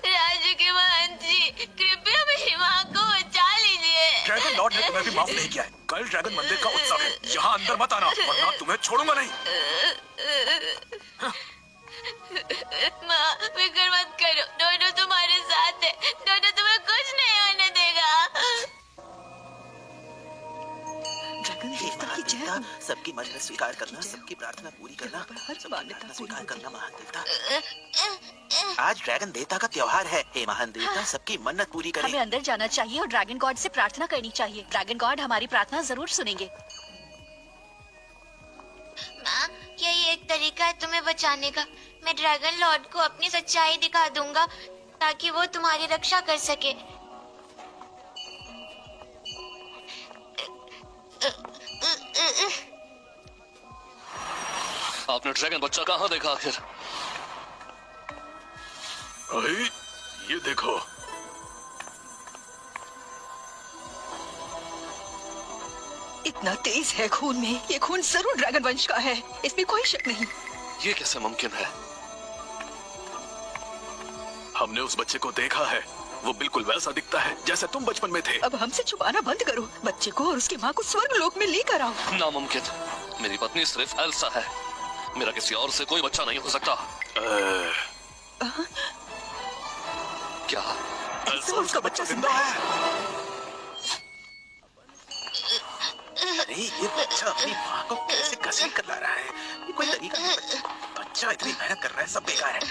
राजू के महंत जी, कृपया मेरी माँ को बचा लीजिए। ड्रैगन लॉर्ड ने तुम्हें भी माफ नहीं किया है। कल ड्रैगन मंदिर का उत्सव है, यहाँ अंदर मत आना वरना तुम्हें छोड़ूंगा नहीं। माँ, फिक्र मत करो, डोडो तुम्हारे साथ है, डोडो तुम्हें कुछ नहीं होने देगा। ड्रैगन देवता की जय हो। सबकी मन्नत स्वीकार करना, सबकी प्रार्थना पूरी करना, हर सबकी मान्यता प्रार्थना पूरी स्वीकार होती करना महान देवता। आज ड्रैगन देवता का त्योहार है। हे महान देवता, सबकी मन्नत पूरी करें। हमें अंदर जाना चाहिए और ड्रैगन गॉड से प्रार्थना करनी चाहिए। ड्रैगन गॉड हमारी प्रार्थना जरूर सुनेंगे। माँ, यही एक तरीका है तुम्हें बचाने का। मैं ड्रैगन लॉर्ड को अपनी सच्चाई दिखा दूंगा ताकि वो तुम्हारी रक्षा कर सके। आपने ड्रैगन बच्चा कहाँ देखा आखिर? अरे ये देखो, इतना तेज है खून में, ये खून जरूर ड्रैगन वंश का है, इसमें कोई शक नहीं। ये कैसे मुमकिन है? हमने उस बच्चे को देखा है, वो बिल्कुल वैसा दिखता है जैसे तुम बचपन में थे। अब हमसे छुपाना बंद करो, बच्चे को और उसकी माँ को स्वर्ग लोक में लेकर आओ। नामुमकिन। मेरी पत्नी सिर्फ एल्सा है, मेरा किसी और से कोई बच्चा नहीं हो सकता। क्या ऐसा उसका बच्चा जिंदा है? अरे ये बच्चा अपनी माँ को कैसे घसीट कर ला रहा है? ये कोई तरीका नहीं। बच्चा इतनी मेहनत कर रहा है, सब बेकार है।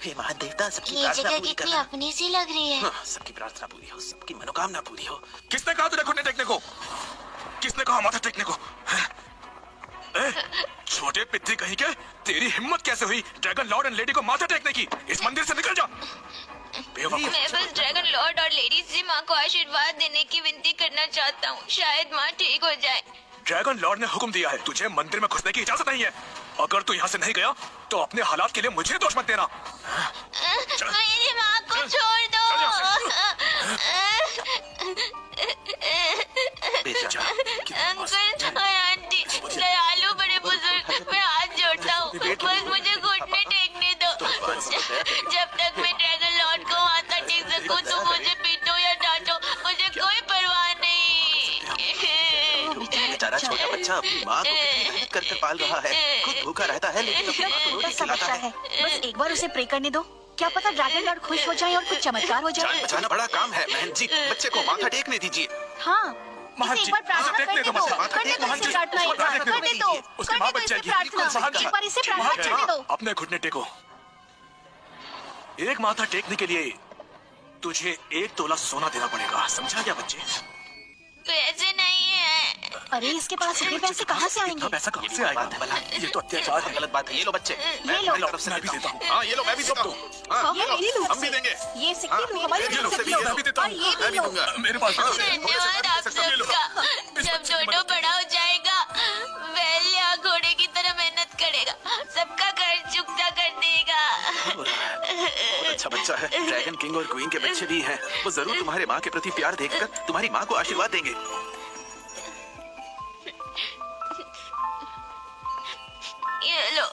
हे महान देवता, सबकी ये प्रार्थना जगह पूरी कितनी करना। अपनी सी लग रही है। हाँ, सबकी प्रार्थना पूरी हो, सबकी मनोकामना पूरी हो। किसने कहा तुझे घुटने टेकने को? किसने कहा माथा टेकने को? छोटे पिद्दी कहीं के, तेरी हिम्मत कैसे हुई ड्रैगन लॉर्ड एंड लेडी को माथा टेकने की? इस मंदिर से निकल जा। बेवकूफ। मैं बस ड्रैगन लॉर्ड और लेडी से माँ को आशीर्वाद देने की विनती करना चाहता हूँ, शायद माँ ठीक हो जाए। ड्रैगन लॉर्ड ने हुक्म दिया है, तुझे मंदिर में घुसने की इजाजत नहीं है। अगर तू यहाँ से नहीं गया तो अपने हालात के लिए मुझे दोष मत देना। मेरी माँ को छोड़ दो। बेचा, अंकल और आंटी, दयालु बड़े बुजुर्ग, मैं हाथ जोड़ता हूँ, बस मुझे घुटने टेकने दो। जब तक मैं ड्रैगन लॉर्ड को माथा टेक सकूं तो मुझे पीटो या डांटो, मुझे कोई परवाह नहीं। बेचारा छोटा बच्चा अपनी माँ को कितनी मेहनत कर पाल रहा है, खुद भूखा रहता है लेकिन अपनी माँ को रोटी खिलाता है। बस एक बार उसे प्रे करने दो, क्या पता ड्रैगन लॉर्ड खुश हो जाए और कुछ चमत्कार हो जान जाए। बचाना बड़ा काम है बहन जी, बच्चे को माथा टेकने दीजिए। हाँ, महान इसे जी, एक बार प्रार्थना इसे टेकने करने दो, दो, माथा करने टेक, दो महान इसे जी, प्रार्थना, एक बार उसको करने दो, उसकी माँ करने बच दो इसे जाएगी। प्रार्थना, महान जी, एक बार इसे प्रार्थना करने दो। अपने घुटने टेको। एक माथा टेकने के लिए तुझे 1 तोला सोना देना पड़ेगा, समझा क्या बच्चे? पैसे नहीं है। अरे इसके पास इतने पैसे कहाँ से आएंगे? पैसा कहाँ से आएगा? ये तो अत्याचार है। गलत बात है। ये लो बच्चे, मैं लो। तरफ से मैं भी देता हूँ। हाँ ये लो, मैं भी देता हूँ। हाँ, ये लो। हम भी देंगे। ये सिक्के लो, हमारी ये लो, तरफ से ये लो। भी देता और हूँ। ये मैं भी भी लो। दूंगा। मेरे पास धन्यवाद आप सबका। जब डोडो बड़ा हो जाएगा, बैल या घोड़े की तरह मेहनत करेगा, सबका कर्ज चुकता कर देगा। बहुत अच्छा बच्चा है। ड्रैगन किंग और क्वीन के बच्चे भी हैं। वो जरूर तुम्हारे माँ के प्रति प्यार देखकर तुम्हारी माँ को आशीर्वाद देंगे। ये लो,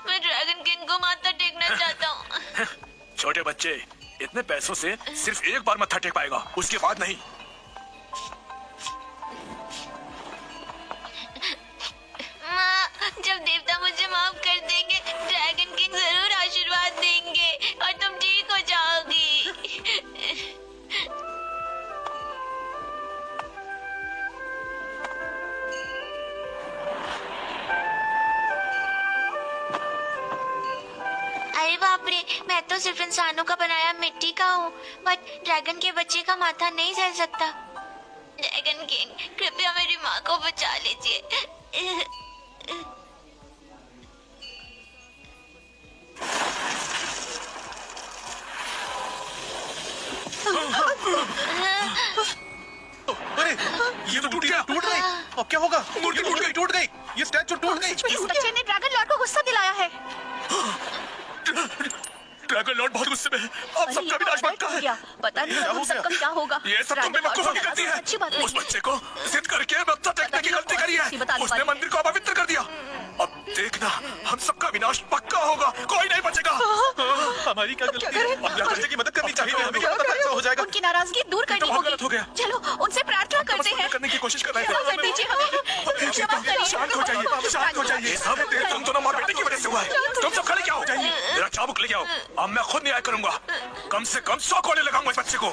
मैं ड्रैगन किंग को माथा टेकना चाहता हूँ। छोटे बच्चे, इतने पैसों से सिर्फ एक बार मत्था टेक पाएगा, उसके बाद नहीं। माँ, जब देवता मुझे माफ कर देंगे, ड्रैगन किंग जरूर आशीर्वाद देंगे और तुम ठीक हो जाओगी। अरे बाप रे, मैं तो सिर्फ इंसानों का बनाया मिट्टी का हूँ, बट ड्रैगन के बच्चे का माथा नहीं सह सकता। ड्रैगन किंग, कृपया मेरी माँ को बचा लीजिए। अरे ये तो टूट गई। अब क्या होगा? मूर्ति टूट गई। ये स्टैचू टूट गई। इस बच्चे ने ड्रैगन लॉर्ड को गुस्सा दिलाया है। ड्रैगन लॉर्ड बहुत गुस्से में है। अब अरे सबका ये विनाश तो बनता है। क्या पता नहीं अब सबका क्या होगा। ये सब तुमने ड्रैगन मक्खू लॉर्ड की को गलती हराना अच्छी बात है। नहीं। उस बच्चे को जिद करके मत्था टेकने की गलती करी है। उसने मंदिर को अपवित्र कर दिया। अब देखना, हम सबका विनाश पक्का होगा, कोई नहीं बचेगा। हमारी क्या गलती है? अल्लाह बच्चे की मदद करनी चाहिए। हमें क्या पता ऐसा हो जाएगा। उनकी नाराजगी दूर करनी बहुत होगी। गलत हो गया। चलो उनसे प्रार्थना करते हैं। करने की कोशिश कर रहे क्षमा कर थे। दीजिए हमें। क्षमा करिए। शांत हो जाइए, शांत हो जाइए। सब तुम दोनों मार बेटे की वजह से हुआ है। तुम सब खड़े क्या हो जाइए? मेरा चाबुक ले आओ। अब मैं खुद न्याय करूंगा। कम से कम 100 कोड़े लगाऊंगा इस बच्चे को।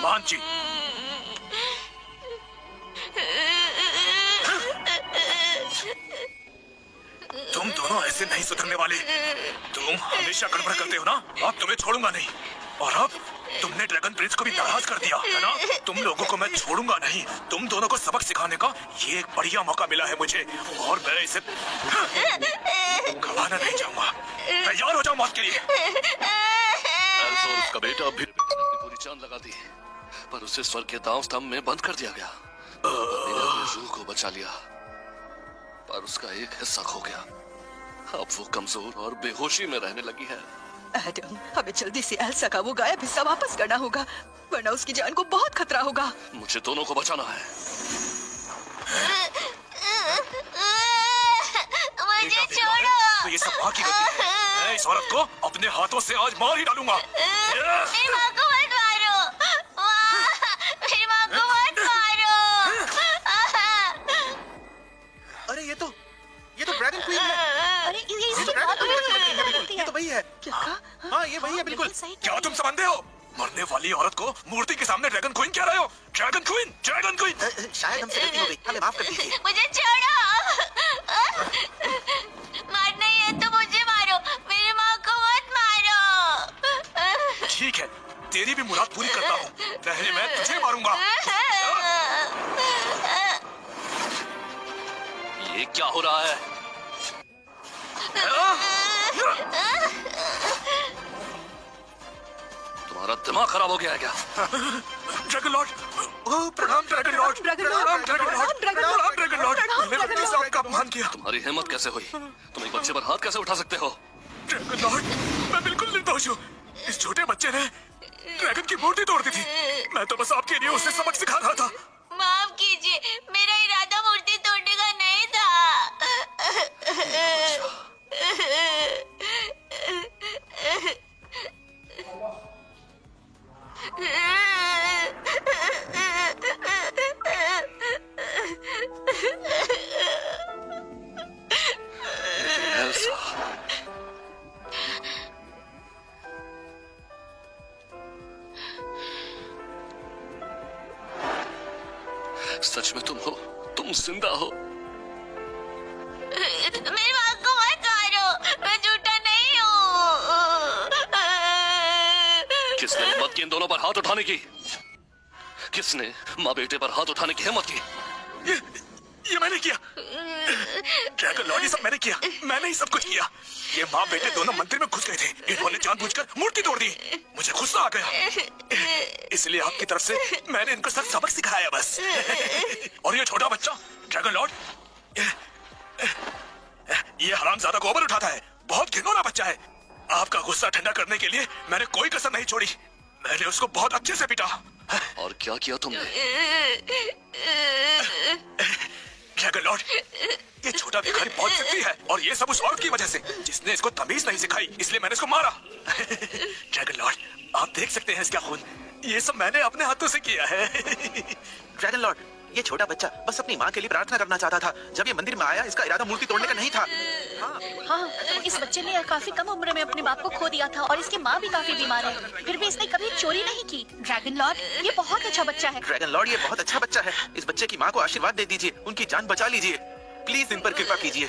मान जी, तुम दोनों ऐसे नहीं सुधरने वाले। तुम हमेशा गड़बड़ करते हो ना। अब तुम्हें छोड़ूंगा नहीं। और अब तुमने ड्रैगन प्रिंस को भी नाराज कर दिया है ना। तुम लोगों को मैं छोड़ूंगा नहीं। तुम दोनों को सबक सिखाने का ये एक बढ़िया मौका मिला है मुझे, और मैं इसे गवाना नहीं चाहूंगा। तैयार हो जाओ मौत के लिए। एल्सा और उसका बेटा भी अपनी पूरी जान लगा दी, पर उसे स्वर्ग के दांव स्तंभ में बंद कर दिया गया। मैंने अपनी रूह को बचा लिया, पर उसका एक हिस्सा खो गया। अब वो कमजोर और बेहोशी में रहने लगी है। एडम, हमें जल्दी से एल्सा का वो गायब हिस्सा वापस करना होगा, वरना उसकी जान को बहुत खतरा होगा। मुझे दोनों को बचाना है। मुझे छोड़ो। तो ये सब माँ की गलती है। मैं इस औरत को अपने हाथों से आज मार ही डालूंगा। मेरी माँ को मत मारो। मेरी माँ को मत मारो। अरे ये तो ड्रैगन क्वीन है। अरे ये इसकी बात होती ये है। तो वही है। क्या कहा? हाँ ये वही है बिल्कुल। सही क्या तुम समझते हो? मरने वाली औरत को मूर्ति के सामने ड्रैगन क्वीन कह रहे हो? Dragon queen, dragon queen. शायद हमसे गलती हो गई, हमें माफ कर दीजिए। मुझे छोड़ो। मारना ही है तो मुझे मारो, मेरी माँ को मत मारो। ठीक है, तेरी भी मुराद पूरी करता हूँ। पहले मैं तुझे मारूंगा। ये क्या हो रहा है? तुम्हारा दिमाग खराब हो गया है क्या? ड्रैगन लॉर्ड, प्रणाम ड्रैगन लॉर्ड, ड्रैगन लॉर्ड, प्रणाम ड्रैगन लॉर्ड, ड्रैगन लॉर्ड, प्रणाम ड्रैगन लॉर्ड। प्रणाम तुमने ड्रैगन बच्चे लॉर्ड। साहब का अपमान किया। तुम्हारी हिम्मत कैसे हुई? तुम एक बच्चे पर हाथ कैसे उठा सकते हो? ड्रैगन लॉर्ड, मैं बिल्कुल निर्दोष हूँ। इस छोटे बच्चे ने ड्रैगन की मूर्ति तोड़ दी थी। मैं तो बस आपके लिए उसे सबक सिखा रहा था। माफ कीजिए, मेरा इरादा मूर्ति तोड़ने का नहीं था। एल्सा, सच में तुम हो? तुम जिंदा हो? मेरी माँ को मत मारो, मैं झूठा नहीं हूँ। किसने हिम्मत की इन दोनों पर हाथ उठाने की? किसने माँ बेटे पर हाथ उठाने की हिम्मत की? ये मैंने किया। ड्रैगन लॉर्ड, ये सब मैंने किया। मैंने ही सब कुछ किया। ये माँ बेटे दोनों मंदिर में घुस गए थे। इन्होंने जानबूझकर मूर्ति तोड़ दी। मुझे गुस्सा आ गया, इसलिए आपकी तरफ से मैंने इनको सब सबक सिखाया बस। और ये छोटा बच्चा ड्रैगन लॉर्ड, ये हरामजादा गोबर उठाता है। बहुत घिनौना बच्चा है। आपका गुस्सा ठंडा करने के लिए मैंने कोई कसर नहीं छोड़ी। मैंने उसको बहुत अच्छे से पीटा। और क्या किया तुमने? ड्रैगन लॉर्ड, ये छोटा भिखारी बहुत जिद्दी है और ये सब उस औरत की वजह से जिसने इसको तमीज नहीं सिखाई, इसलिए मैंने इसको मारा। ड्रैगन लॉर्ड, आप देख सकते हैं इसका खून। ये सब मैंने अपने हाथों से किया है। ड्रैगन लॉर्ड, ये छोटा बच्चा बस अपनी माँ के लिए प्रार्थना करना चाहता था। जब ये मंदिर में आया, इसका इरादा मूर्ति तोड़ने का नहीं था। हाँ, इस बच्चे ने काफी कम उम्र में अपने बाप को खो दिया था और इसकी माँ भी काफी बीमार है। फिर भी इसने कभी चोरी नहीं की। ड्रैगन लॉर्ड, ये बहुत अच्छा बच्चा है। ड्रैगन लॉर्ड, ये बहुत अच्छा बच्चा है। इस बच्चे की माँ को आशीर्वाद दे दीजिए, उनकी जान बचा लीजिए। प्लीज इन पर कृपा कीजिए।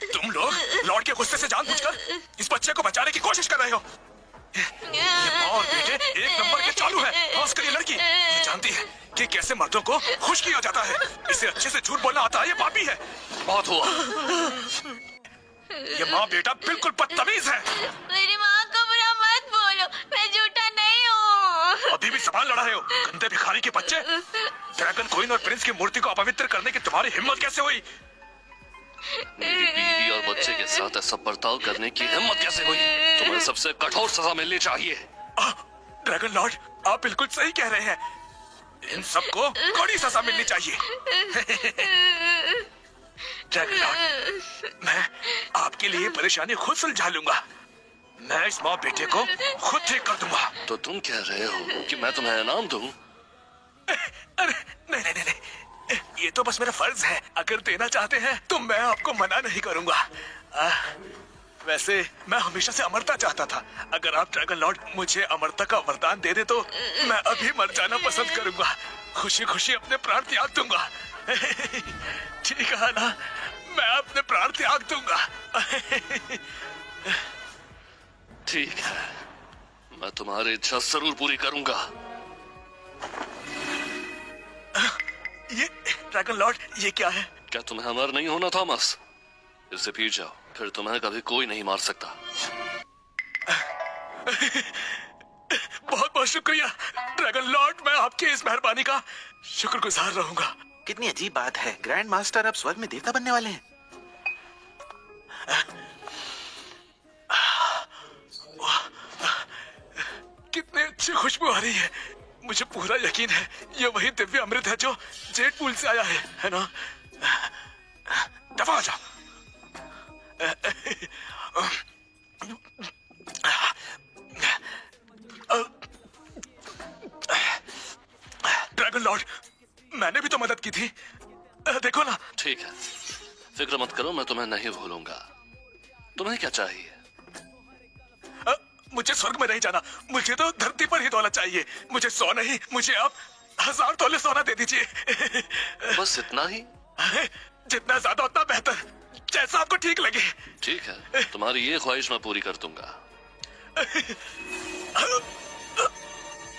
तुम लोग लॉर्ड के गुस्से से जानबूझकर इस बच्चे को बचाने की कोशिश कर रहे हो। ये माँ और बेटे एक नंबर के चालू है। खास कर ये लड़की, ये जानती है कि कैसे मर्दों को खुश किया जाता है। इसे अच्छे से झूठ बोलना आता है। ये पापी है। बहुत हुआ। ये माँ बेटा बिल्कुल बदतमीज है। मेरी माँ को बुरा मत बोलो, मैं झूठा नहीं हूँ। अभी भी सवाल लड़ा रहे हो, गंदे भिखारी के बच्चे। ड्रैगन क्वीन और प्रिंस की मूर्ति को अपवित्र करने की तुम्हारी हिम्मत कैसे हुई? मेरी बीवी और बच्चे के साथ ऐसा बर्ताव करने की हिम्मत कैसे हुई? तुम्हें सबसे कठोर सजा मिलनी चाहिए। ड्रैगन लॉर्ड, आप बिल्कुल सही कह रहे हैं। इन सबको कड़ी सजा मिलनी चाहिए। ड्रैगन लॉर्ड, मैं आपके लिए परेशानी खुद सुलझा लूंगा। मैं इस माँ बेटे को खुद ठीक कर दूंगा। तो तुम कह रहे हो कि मैं तुम्हें इनाम दूं? अरे नहीं नहीं नहीं, ये तो बस मेरा फर्ज है। अगर देना चाहते हैं तो मैं आपको मना नहीं करूंगा। वैसे मैं हमेशा से अमरता चाहता था। अगर आप ड्रैगन लॉर्ड मुझे अमरता का वरदान दे दे तो मैं अभी मर जाना पसंद करूंगा। खुशी खुशी अपने प्राण त्याग दूंगा। ठीक है ना? मैं अपने प्राण त्याग दूंगा। ठीक है, मैं तुम्हारी इच्छा जरूर पूरी करूंगा। ये ड्रैगन लॉर्ड, ये क्या है? क्या तुम्हें अमर नहीं होना थॉमस? इसे पी जाओ, फिर तुम्हें कभी कोई नहीं मार सकता। बहुत बहुत शुक्रिया ड्रैगन लॉर्ड। मैं आपकी इस मेहरबानी का शुक्रगुजार रहूंगा। कितनी अजीब बात है, ग्रैंड मास्टर अब स्वर्ग में देवता बनने वाले हैं। कितनी अच्छी खुशबू आ रही है। मुझे पूरा यकीन है ये वही दिव्य अमृत है जो जेट पूल से आया है ना? दफा हो जाओ। ड्रैगन लॉर्ड, मैंने भी तो मदद की थी। देखो ना। ठीक है, फिक्र मत करो, मैं तुम्हें नहीं भूलूंगा। तुम्हें क्या चाहिए? मुझे स्वर्ग में नहीं जाना, मुझे तो धरती पर ही दौलत चाहिए। मुझे 100 नहीं, मुझे आप 1000 तोले सोना दे दीजिए। बस इतना ही? जितना ज्यादा उतना बेहतर, जैसा आपको ठीक लगे। ठीक है, तुम्हारी ये ख्वाहिश मैं पूरी कर दूंगा।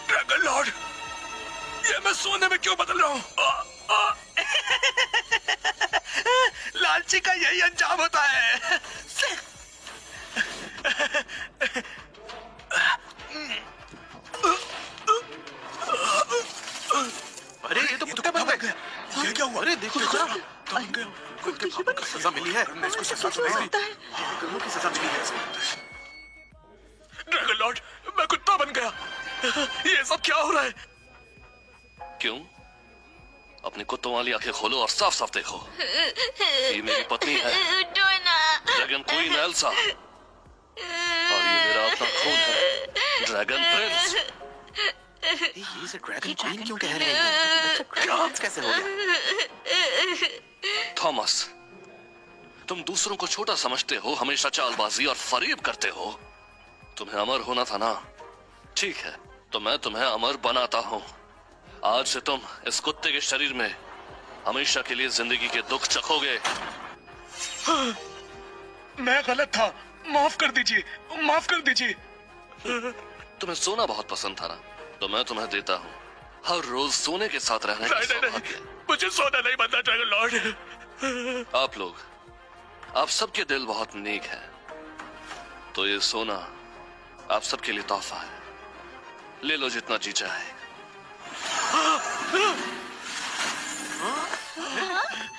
ड्रैगन लॉर्ड, ये मैं सोने में क्यों बदल रहा हूँ? लालची का यही अंजाम होता है। अरे ये तो कुत्ता बन गया। ये क्या हुआ? अरे देखो देखो, सजा मिली है। इसको सजा सुनाई दी। कर्मों की सजा मिली है। ड्रैगन लॉर्ड, मैं कुत्ता बन गया। ये सब क्या हो रहा है? क्यों? अपनी कुत्तों वाली आंखें खोलो और साफ साफ देखो। ये मेरी पत्नी है, उठो ना। ड्रैगन क्वीन एल्सा, और ये मेरा अपना खून है, ड्रैगन प्रिंस। ये इसे ड्रैगन क्वीन क्यों कह रहे हैं? अच्छा, ड्रैगन प्रिंस कैसे हो गया? थॉमस, तुम दूसरों को छोटा समझते हो, हमेशा चालबाजी और फरेब करते हो। तुम्हें अमर होना था ना? ठीक है, तो मैं तुम्हें अमर बनाता हूँ। आज से तुम इस कुत्ते के शरीर में हमेशा के लिए जिंदगी के दुख चखोगे। मैं गलत था, माफ कर दीजिए, माफ कर दीजिए। तुम्हें सोना बहुत पसंद था ना? तो मैं तुम्हें देता हूँ हर रोज सोने के साथ रहने का नहीं, नहीं, सौभाग्य। मुझे सोना नहीं बनना ड्रैगन लॉर्ड। आप लोग, आप सबके दिल बहुत नेक हैं, तो ये सोना आप सबके लिए तोहफा है। ले लो जितना जी चाहे।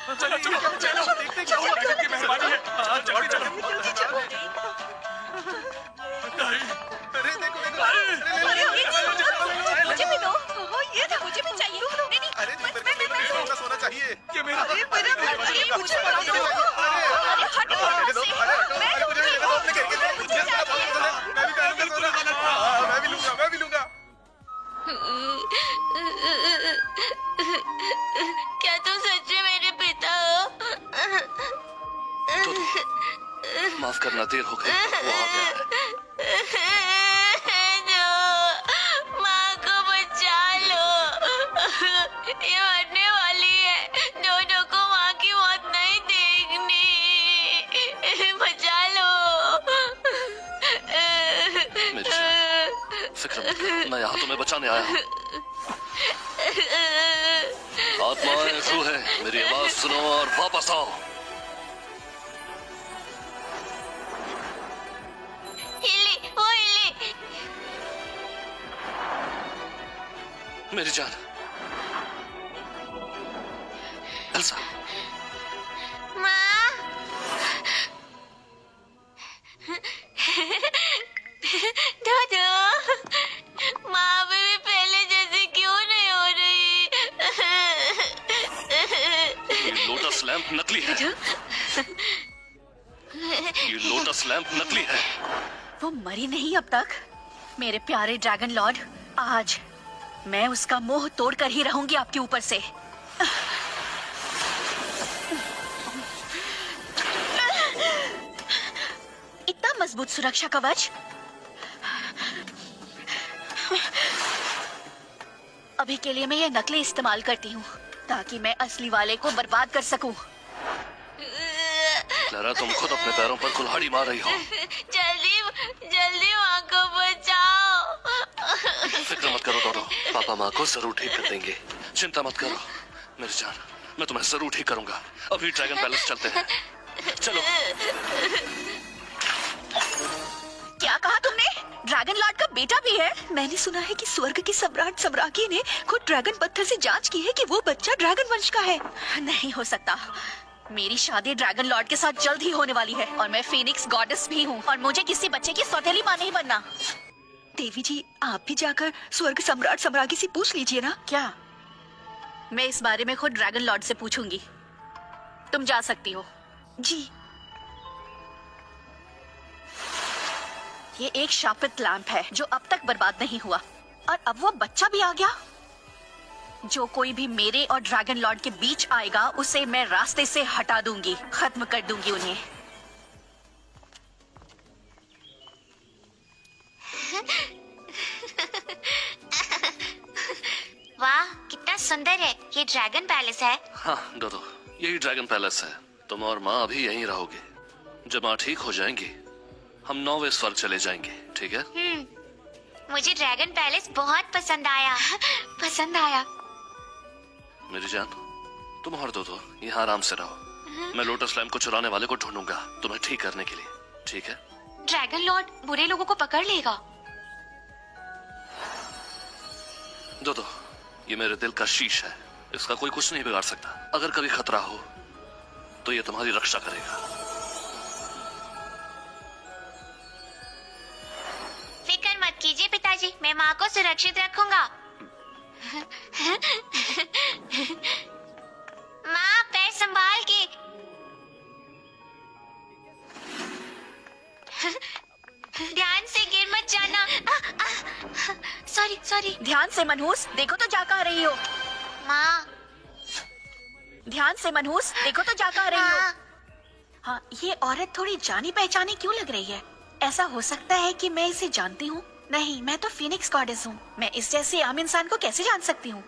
चलो चलो चलो, देखते क्या हुआ। ड्रैगन की मेहरबानी है। जल्दी चलो। नहीं, अरे देखो देखो, मुझे भी दो। ये था, मुझे भी चाहिए। नहीं नहीं, अरे नहीं, मेरे को सोना सोना चाहिए। ये मेरा अरे मुझे दो। अरे हटो अरे यहाँ से। मैं मुझे दूंगी। दो, अपने घर के लिए। मुझे चाहिए। मैं भी करूंगा सोना। हाँ, मैं भी लूंगा, मैं भी लूंगा। क्या तुम सच में मेरे पिता हो? तो माफ करना, देर हो गई, वो आ गया है। जो माँ को बचा लो, ये मरने वाली है। दोनों को माँ की मौत नहीं देखनी, बचा लो। मेरी जान, फिक्र मत कर, मैं यहाँ तुम्हें बचाने आया हूँ। आत्माएं, रूहें, मेरी आवाज सुनो और वापस आओ। हिली, वो हिली। मेरी जान, एल्सा, माँ, दो माँ भी पहले जैसे क्यों नहीं हो रही? ये लोटस लैंप नकली है। ये लोटस लैंप नकली है। वो मरी नहीं अब तक। मेरे प्यारे ड्रैगन लॉर्ड, आज मैं उसका मोह तोड़कर ही रहूंगी आपके ऊपर से। इतना मजबूत सुरक्षा कवच। अभी के लिए मैं ये नकली इस्तेमाल करती हूँ ताकि मैं असली वाले को बर्बाद कर सकूं। क्लारा, तुम खुद अपने पैरों पर कुल्हाड़ी मार रही हो। जल्दी जल्दी माँ को बचाओ। फिक्र मत करो दोनों, पापा माँ को जरूर ठीक कर देंगे। चिंता मत करो मेरी जान, मैं तुम्हें जरूर ठीक करूंगा। अभी ड्रैगन पैलेस चलते हैं, चलो। क्या कहा तुमने? ड्रैगन लॉर्ड का बेटा भी है? मैंने सुना है कि स्वर्ग की सम्राट सम्राज्ञी ने खुद ड्रैगन पत्थर से जांच की है कि वो बच्चा ड्रैगन वंश का है। नहीं हो सकता। मेरी शादी ड्रैगन लॉर्ड के साथ जल्द ही होने वाली है और मैं फीनिक्स गॉडेस भी हूँ और मुझे किसी बच्चे की सौतेली माँ नहीं बनना। देवी जी, आप भी जाकर स्वर्ग सम्राट सम्राज्ञी से पूछ लीजिए ना। क्या? मैं इस बारे में खुद ड्रैगन लॉर्ड से पूछूंगी। तुम जा सकती हो। जी। ये एक शापित लैंप है जो अब तक बर्बाद नहीं हुआ और अब वो बच्चा भी आ गया। जो कोई भी मेरे और ड्रैगन लॉर्ड के बीच आएगा उसे मैं रास्ते से हटा दूंगी, खत्म कर दूंगी उन्हें। वाह, कितना सुंदर है। ये ड्रैगन पैलेस है। हाँ डोडो, यही ड्रैगन पैलेस है। तुम और माँ अभी यहीं रहोगे। जब माँ ठीक हो जाएंगी हम 9वें स्वर्ग चले जाएंगे, ठीक है? मुझे ड्रैगन पैलेस बहुत पसंद आया। पसंद आया। मेरी जान, तुम और दो यहाँ आराम से रहो। मैं लोटस लैंप को चुराने वाले को ढूंढूंगा तुम्हें ठीक करने के लिए, ठीक है? ड्रैगन लॉर्ड बुरे लोगों को पकड़ लेगा। दो ये मेरे दिल का शीश है, इसका कोई कुछ नहीं बिगाड़ सकता। अगर कभी खतरा हो तो ये तुम्हारी रक्षा करेगा। फिक्र मत कीजिए पिताजी, मैं माँ को सुरक्षित रखूंगा। माँ, पैर संभाल के। ध्यान से गिर मत जाना। Sorry sorry. ध्यान से मनहूस, देखो तो जा कहाँ रही हो। माँ। ध्यान से मनहूस, देखो तो जा कहाँ रही हो। हाँ। हाँ, ये औरत थोड़ी जानी पहचानी क्यों लग रही है? ऐसा हो सकता है कि मैं इसे जानती हूँ। नहीं, मैं तो फीनिक्स गॉडेस हूँ। मैं इस जैसे आम इंसान को कैसे जान सकती हूँ?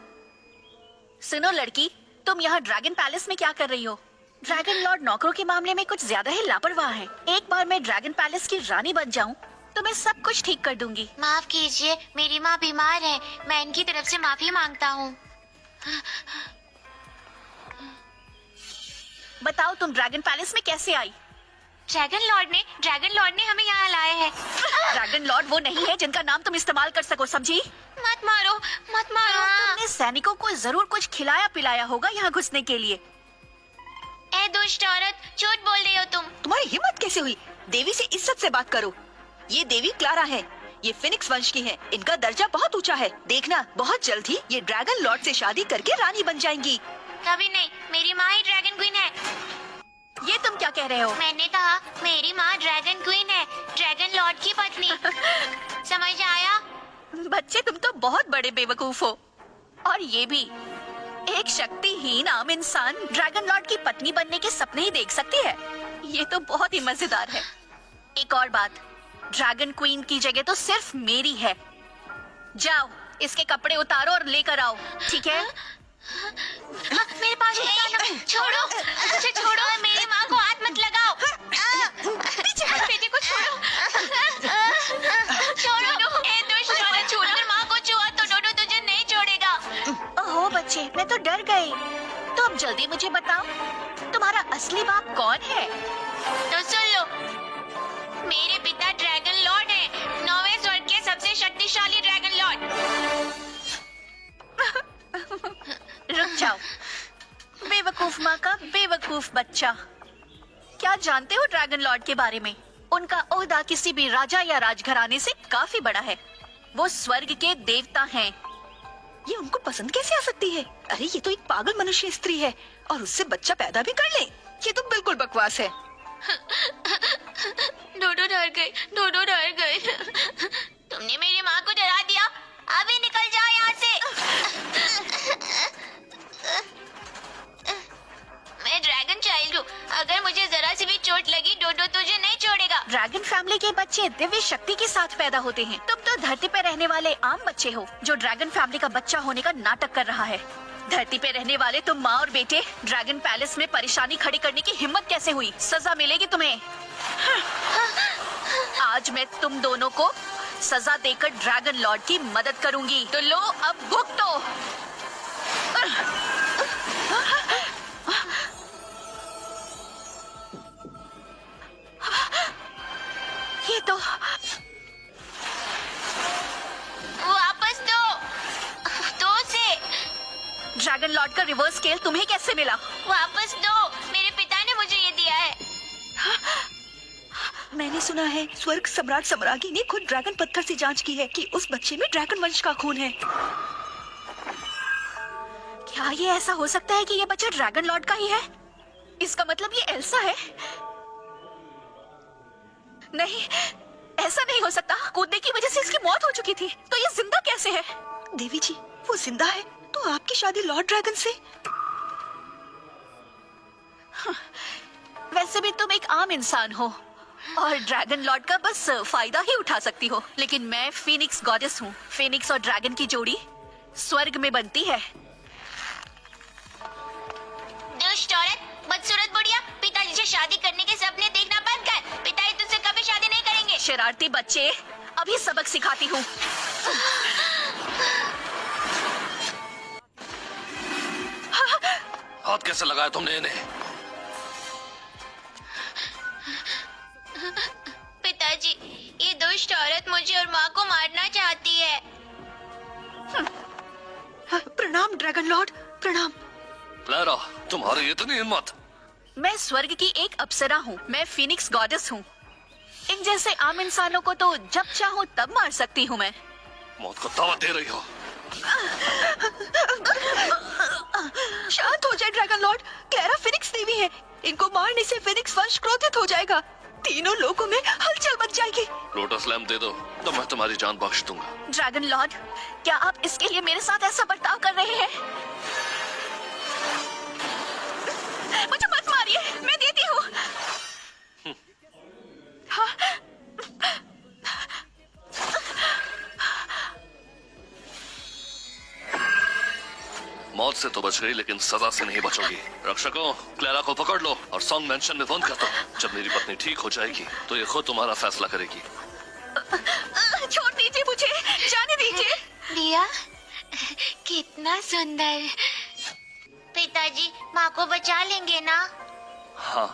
सुनो लड़की, तुम यहाँ ड्रैगन पैलेस में क्या कर रही हो? ड्रैगन लॉर्ड नौकरों के मामले में कुछ ज्यादा ही लापरवाह है। एक बार मैं ड्रैगन पैलेस की रानी बन जाऊँ तो मैं सब कुछ ठीक कर दूंगी। माफ कीजिए, मेरी माँ बीमार है। मैं इनकी तरफ से माफी मांगता हूँ। बताओ तुम ड्रैगन पैलेस में कैसे आई? ड्रैगन लॉर्ड ने हमें यहाँ लाया है। ड्रैगन लॉर्ड वो नहीं है जिनका नाम तुम इस्तेमाल कर सको, समझी? मत मारो, मत मारो। तुमने सैनिकों को जरूर कुछ खिलाया पिलाया होगा यहाँ घुसने के लिए। ए दुष्ट औरत, झूठ बोल रही हो तुम। तुम्हारी हिम्मत कैसे हुई? देवी से इज्जत से बात करो। ये देवी क्लारा है, ये फिनिक्स वंश की है। इनका दर्जा बहुत ऊंचा है। देखना, बहुत जल्द ही ये ड्रैगन लॉर्ड से शादी करके रानी बन जाएंगी। कभी नहीं, मेरी माँ ही ड्रैगन क्वीन है। ये तुम क्या कह रहे हो? मैंने कहा मेरी माँ ड्रैगन क्वीन है, ड्रैगन लॉर्ड की पत्नी। समझ आया? बच्चे तुम तो बहुत बड़े बेवकूफ हो। और ये भी, एक शक्तिहीन आम इंसान ड्रैगन लॉर्ड की पत्नी बनने के सपने ही देख सकती है। ये तो बहुत ही मजेदार है। एक और बात, ड्रैगन क्वीन की जगह तो सिर्फ मेरी है। जाओ, इसके कपड़े उतारो और लेकर आओ, ठीक है? मेरे पास नहीं आना। छोड़ो, मुझे छोड़ो। मेरी माँ को हाथ मत लगाओ। बेटे को छोड़ो। छोड़ो। ए दुष्ट औरत, अगर माँ को छुआ तो डोडो तुझे नहीं छोड़ेगा। ओहो बच्चे, मैं तो डर गई। तो अब जल्दी मुझे बताओ, तुम्हारा असली बाप कौन है? तो सुन लो, मेरे पिता ड्रैगन लॉर्ड हैं, 9वें स्वर्ग के सबसे शक्तिशाली ड्रैगन लॉर्ड। रुक जाओ, बेवकूफ माँ का बेवकूफ बच्चा। क्या जानते हो ड्रैगन लॉर्ड के बारे में? उनका ओहदा किसी भी राजा या राजघराने से काफी बड़ा है। वो स्वर्ग के देवता हैं। ये उनको पसंद कैसे आ सकती है? अरे ये तो एक पागल मनुष्य स्त्री है और उससे बच्चा पैदा भी कर ले। ये तो बिल्कुल बकवास है। डोडो डर गई, डोडो डर गई। तुमने मेरी माँ को डरा दिया। अभी निकल जाओ यहाँ से। मैं ड्रैगन चाइल्ड हूँ। अगर मुझे जरा सी भी चोट लगी, डोडो तुझे नहीं छोड़ेगा। ड्रैगन फैमिली के बच्चे दिव्य शक्ति के साथ पैदा होते हैं। तुम तो धरती पे रहने वाले आम बच्चे हो जो ड्रैगन फैमिली का बच्चा होने का नाटक कर रहा है। धरती पे रहने वाले तुम माँ और बेटे ड्रैगन पैलेस में परेशानी खड़ी करने की हिम्मत कैसे हुई? सजा मिलेगी तुम्हें। आज मैं तुम दोनों को सजा देकर ड्रैगन लॉर्ड की मदद करूंगी। तो लो, अब भुगतो। ये तो वापस दो, दो से। ड्रैगन लॉर्ड का रिवर्स स्केल तुम्हें कैसे मिला? वापस दो, मेरे पिता ने मुझे ये दिया है। मैंने सुना है स्वर्ग सम्राट सम्राज्ञी ने खुद ड्रैगन पत्थर से जांच की है कि उस बच्चे में ड्रैगन वंश का खून है। क्या ये ऐसा हो सकता है कि ये बच्चा ड्रैगन लॉर्ड का ही है? इसका मतलब ये एल्सा है? नहीं, ऐसा नहीं हो सकता। कूदने की वजह से इसकी मौत हो चुकी थी, तो ये जिंदा कैसे है? देवी जी, वो जिंदा है तो आपकी शादी लॉर्ड ड्रैगन से? वैसे भी तुम एक आम इंसान हो और ड्रैगन लॉर्ड का बस फायदा ही उठा सकती हो, लेकिन मैं फीनिक्स गॉडेस हूँ। फीनिक्स और ड्रैगन की जोड़ी स्वर्ग में बनती है। दुष्ट औरत, बदसूरत बुढ़िया, पिताजी से शादी करने के सपने देखना बंद कर। पिताजी तुझसे कभी शादी नहीं करेंगे। शरारती बच्चे, अभी सबक सिखाती हूँ। हाथ कैसे लगाया तुमने इन्हें? पिताजी, ये दुष्ट औरत मुझे और माँ को मारना चाहती है। प्रणाम ड्रैगन लॉर्ड, प्रणाम। क्लैरा, तुम्हारी इतनी हिम्मत? मैं स्वर्ग की एक अप्सरा हूँ। मैं फीनिक्स गॉडेस हूँ। इन जैसे आम इंसानों को तो जब चाहूँ तब मार सकती हूँ मैं। मौत को दावत दे रही हो? शांत हो जाए ड्रैगन लॉर्ड। क्लैरा फिनिक्स देवी है। इनको मारने से फिनिक्स वंश क्रोधित हो जाएगा। तीनों लोगों में हलचल मच जाएगी। लोटस लैम्प दे दो तो मैं तुम्हारी जान बख्श दूंगा। ड्रैगन लॉर्ड, क्या आप इसके लिए मेरे साथ ऐसा बर्ताव कर रहे हैं? मुझे मत मारिए, मैं देती हूँ। हाँ। मौत से तो बच गई, लेकिन सजा से नहीं बचोगी। रक्षकों, क्लैरा को पकड़ लो और सॉन्ग मेंशन में बंद कर दो। जब मेरी पत्नी ठीक हो जाएगी तो ये खुद तुम्हारा फैसला करेगी। छोड़ दीजिए मुझे, जाने दीजिए। दिया, कितना सुंदर। पिताजी माँ को बचा लेंगे ना? हाँ।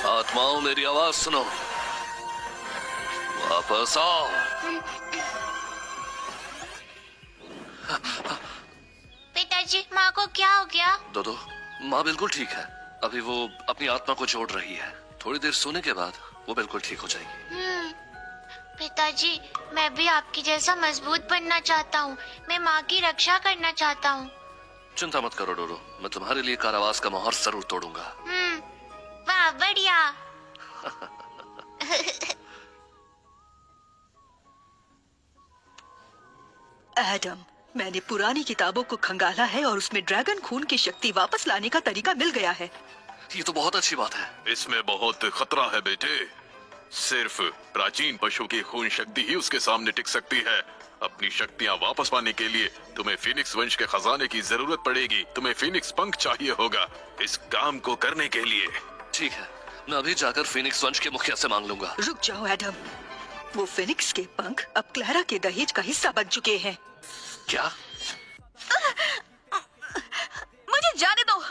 आत्माओं, मेरी आवाज सुनो, वापस आओ। पिताजी माँ को क्या हो गया? दो माँ बिल्कुल ठीक है। अभी वो अपनी आत्मा को जोड़ रही है। थोड़ी देर सोने के बाद वो बिल्कुल ठीक हो जाएगी। पिताजी, मैं भी आपकी जैसा मजबूत बनना चाहता हूँ। मैं माँ की रक्षा करना चाहता हूँ। चिंता मत करो डोडो, मैं तुम्हारे लिए कारावास का मोहर जरूर तोड़ूंगा। वाह, बढ़िया। एडम, मैंने पुरानी किताबों को खंगाला है और उसमें ड्रैगन खून की शक्ति वापस लाने का तरीका मिल गया है। ये तो बहुत अच्छी बात है। इसमें बहुत खतरा है बेटे। सिर्फ प्राचीन पशु की खून शक्ति ही उसके सामने टिक सकती है। अपनी शक्तियाँ वापस पाने के लिए तुम्हें फीनिक्स वंश के खजाने की जरूरत पड़ेगी। तुम्हें फीनिक्स पंख चाहिए होगा इस काम को करने के लिए। ठीक है, मैं अभी जाकर फीनिक्स वंश के मुखिया से मांग लूंगा। रुक जाओ एडम, वो फिनिक्स के पंख अब क्लैरा के दहेज का हिस्सा बन चुके हैं। क्या? मुझे जाने दो,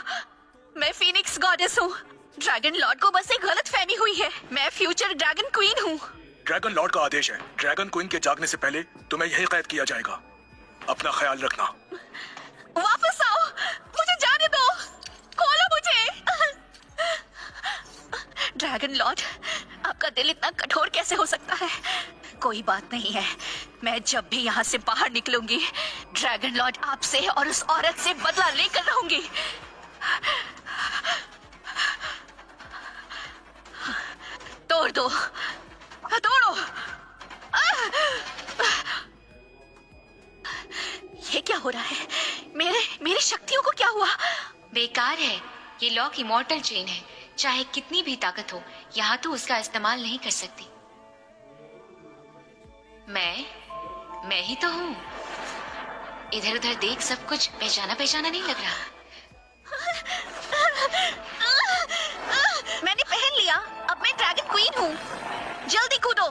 मैं फीनिक्स गॉडेस हूँ। ड्रैगन लॉर्ड को बस एक गलत फहमी हुई है। मैं फ्यूचर ड्रैगन क्वीन हूँ। ड्रैगन लॉर्ड का आदेश है, ड्रैगन क्वीन के जागने से पहले तुम्हें यही कैद किया जाएगा। अपना ख्याल रखना। वापस आओ, मुझे जाने दो, खोलो मुझे। ड्रैगन लॉर्ड, आपका दिल इतना कठोर कैसे हो सकता है? कोई बात नहीं है, मैं जब भी यहाँ से बाहर निकलूंगी, ड्रैगन लॉर्ड आपसे और उस औरत से बदला लेकर रहूंगी। तोड़ दो, तोड़ो। ये क्या हो रहा है? मेरी शक्तियों को क्या हुआ? बेकार है, ये लॉक इमॉर्टल चेन है। चाहे कितनी भी ताकत हो, यहाँ तो उसका इस्तेमाल नहीं कर सकती। मैं ही तो हूँ। इधर उधर देख सब कुछ पहचाना पहचाना नहीं लग रहा। मैंने पहन लिया, अब मैं ड्रैगन क्वीन हूँ। जल्दी कूदो।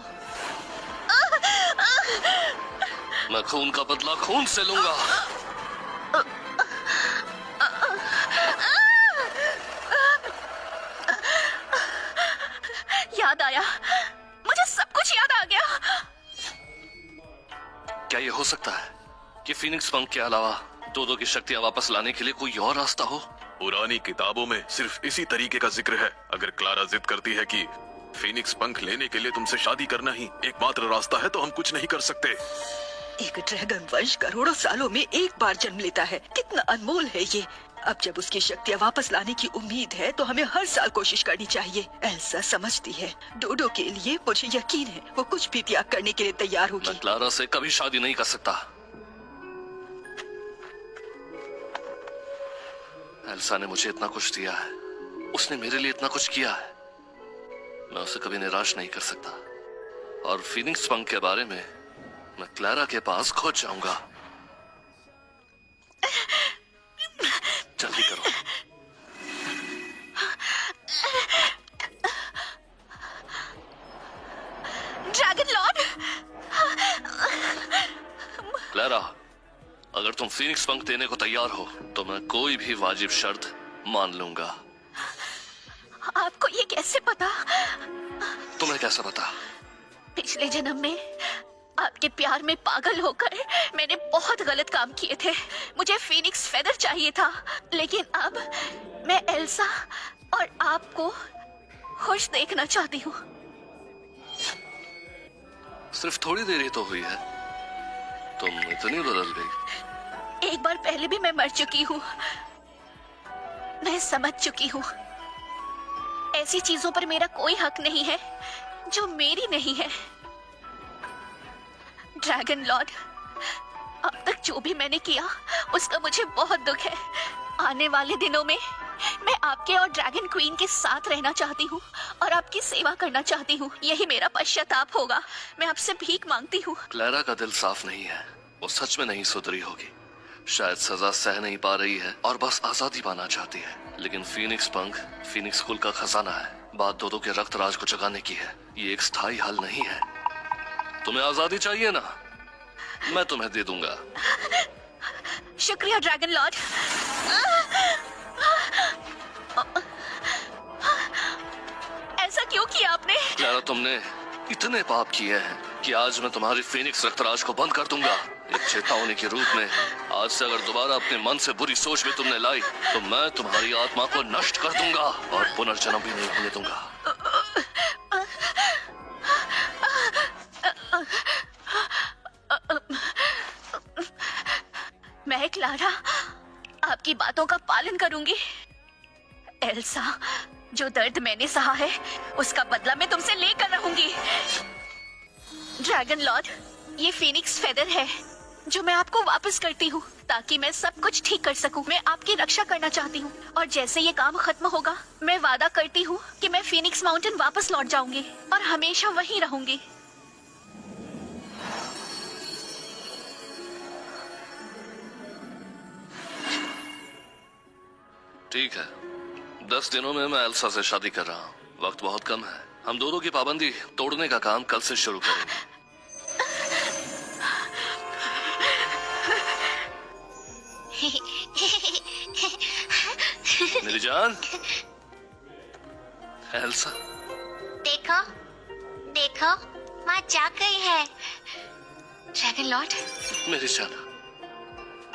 मैं खून का बदला खून से लूंगा। याद आया, मुझे सब कुछ याद आ गया। क्या ये हो सकता है कि फीनिक्स पंख के अलावा दो की शक्तियाँ वापस लाने के लिए कोई और रास्ता हो? पुरानी किताबों में सिर्फ इसी तरीके का जिक्र है। अगर क्लारा जिद करती है कि फीनिक्स पंख लेने के लिए तुमसे शादी करना ही एकमात्र रास्ता है, तो हम कुछ नहीं कर सकते। एक ड्रैगन वंश करोड़ों सालों में एक बार जन्म लेता है। कितना अनमोल है ये। अब जब उसकी शक्तियाँ वापस लाने की उम्मीद है, तो हमें हर साल कोशिश करनी चाहिए। एल्सा समझती है। डोडो के लिए मुझे यकीन है वो कुछ भी त्याग करने के लिए तैयार होगी। मैं क्लारा से कभी शादी नहीं कर सकता। एल्सा ने मुझे इतना कुछ दिया है, उसने मेरे लिए इतना कुछ किया है। मैं उसे कभी निराश नहीं कर सकता। और फीनिक्स पंख के बारे में मैं क्लारा के पास खोज जाऊंगा। जल्दी करो। ड्रैगन लॉर्ड, क्लारा, अगर तुम फीनिक्स पंख देने को तैयार हो, तो मैं कोई भी वाजिब शर्त मान लूंगा। आपको ये कैसे पता? तुम्हें कैसा पता? पिछले जन्म में आपके प्यार में पागल होकर मैंने बहुत गलत काम किए थे। मुझे फीनिक्स फेदर चाहिए था, लेकिन अब मैं एल्सा और आपको खुश देखना चाहती हूँ। सिर्फ थोड़ी देर ही तो हुई है, तुम इतनी बदल गई। एक बार पहले भी मैं मर चुकी हूँ। मैं समझ चुकी हूँ, ऐसी चीजों पर मेरा कोई हक नहीं है जो मेरी नहीं है। ड्रैगन लॉर्ड, अब तक जो भी मैंने किया उसका मुझे बहुत दुख है। आने वाले दिनों में मैं आपके और ड्रैगन क्वीन के साथ रहना चाहती हूँ और आपकी सेवा करना चाहती हूँ। यही मेरा पश्चाताप होगा। मैं आपसे भीख मांगती हूँ। क्लारा का दिल साफ नहीं है, वो सच में नहीं सुधरी होगी। शायद सजा सह नहीं पा रही है और बस आजादी पाना चाहती है। लेकिन फीनिक्स पंख फीनिक्स कुल का खजाना है। बात दोनों के रक्त राज को जगाने की है। ये एक स्थायी हल नहीं है। तुम्हें आजादी चाहिए ना, मैं तुम्हें दे दूंगा। शुक्रिया ड्रैगन लॉर्ड। ऐसा क्यों किया आपने? क्लारा, तुमने इतने पाप किए हैं कि आज मैं तुम्हारी फीनिक्स रक्तराज को बंद कर दूंगा। एक चेतावनी के रूप में आज से अगर दोबारा अपने मन से बुरी सोच में तुमने लाई तो मैं तुम्हारी आत्मा को नष्ट कर दूंगा और पुनर्जन्म भी नहीं होने दूंगा। मैं क्लारा आपकी बातों का पालन करूंगी। एल्सा, जो दर्द मैंने सहा है उसका बदला मैं तुमसे लेकर रहूंगी। ड्रैगन लॉर्ड, ये फीनिक्स फेदर है जो मैं आपको वापस करती हूँ ताकि मैं सब कुछ ठीक कर सकूं। मैं आपकी रक्षा करना चाहती हूँ और जैसे ये काम खत्म होगा मैं वादा करती हूँ कि मैं फीनिक्स माउंटेन वापस लौट जाऊंगी और हमेशा वहीं रहूंगी। ठीक है, 10 दिनों में मैं एल्सा से शादी कर रहा हूँ। वक्त बहुत कम है। हम दोनों की पाबंदी तोड़ने का काम कल से शुरू करेंगे। मेरी जान, एल्सा, देखो देखो, माँ जाग गई है। ड्रैगन लॉर्ड, मेरी जान,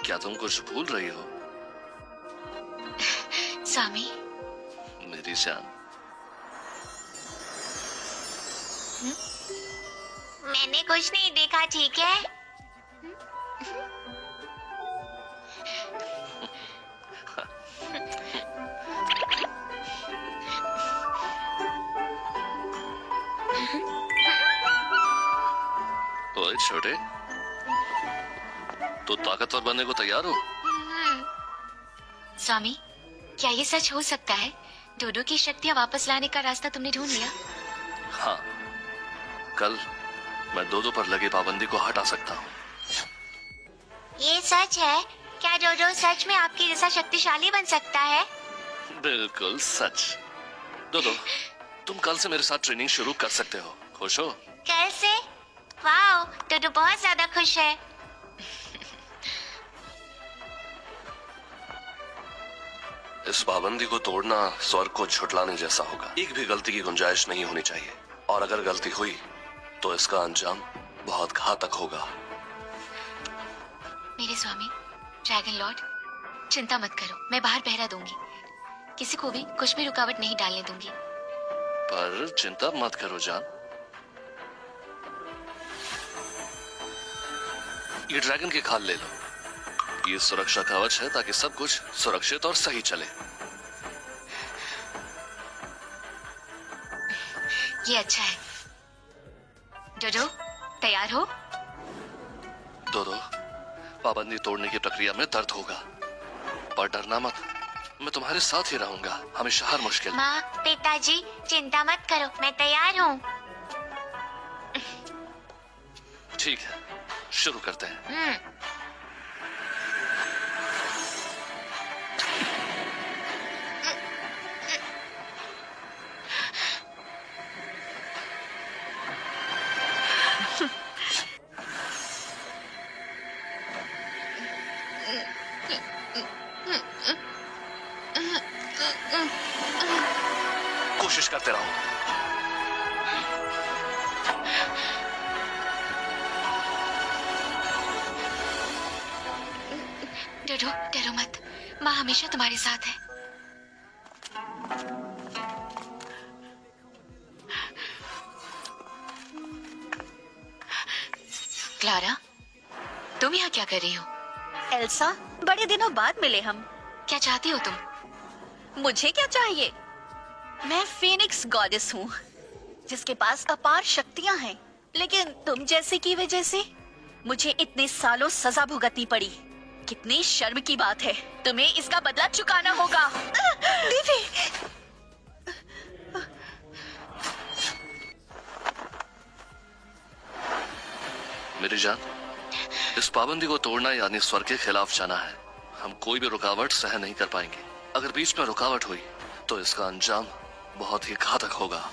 क्या तुम कुछ भूल रही हो? स्वामी, मेरी जान, मैंने कुछ नहीं देखा, ठीक है? ओए छोटे, तो ताकतवर बनने को तैयार हो? स्वामी, क्या ये सच हो सकता है? डोडो की शक्तियाँ वापस लाने का रास्ता तुमने ढूंढ लिया? हाँ, कल मैं डोडो पर लगी पाबंदी को हटा सकता हूँ। ये सच है? क्या डोडो सच में आपकी जैसा शक्तिशाली बन सकता है? बिल्कुल सच। डोडो, तुम कल से मेरे साथ ट्रेनिंग शुरू कर सकते हो। खुश हो? कल से? वाओ, डोडो बहुत ज्यादा खुश है। इस पाबंदी को तोड़ना स्वर्ग को झुठलाने जैसा होगा। एक भी गलती की गुंजाइश नहीं होनी चाहिए और अगर गलती हुई तो इसका अंजाम बहुत घातक होगा। मेरे स्वामी, ड्रैगन लॉर्ड, चिंता मत करो, मैं बाहर पहरा दूंगी। किसी को भी कुछ भी रुकावट नहीं डालने दूंगी। पर चिंता मत करो जान, ये ड्रैगन की खाल ले लो। ये सुरक्षा कवच है ताकि सब कुछ सुरक्षित और सही चले। ये अच्छा है। डोडो, तैयार हो? डोडो, पाबंदी तोड़ने की प्रक्रिया में दर्द होगा, पर डरना मत। मैं तुम्हारे साथ ही रहूंगा, हमेशा हर मुश्किल। माँ, पिताजी, चिंता मत करो, मैं तैयार हूँ। ठीक है, शुरू करते हैं। कोशिश करते रहो। डरो, डरो मत, माँ हमेशा तुम्हारे साथ है। क्लारा, तुम यहाँ क्या कर रही हो? एल्सा, बड़े दिनों बाद मिले हम। क्या चाहती हो तुम? मुझे क्या चाहिए? मैं फीनिक्स गॉडेस हूँ जिसके पास अपार शक्तियाँ हैं, लेकिन तुम जैसे की वजह से मुझे इतने सालों सजा भुगतनी पड़ी। कितनी शर्म की बात है। तुम्हें इसका बदला चुकाना होगा। दीदी, मेरी जान, इस पाबंदी को तोड़ना यानी स्वर्ग के खिलाफ जाना है। हम कोई भी रुकावट सहन नहीं कर पाएंगे। अगर बीच में रुकावट हुई तो इसका अंजाम बहुत ही घातक होगा।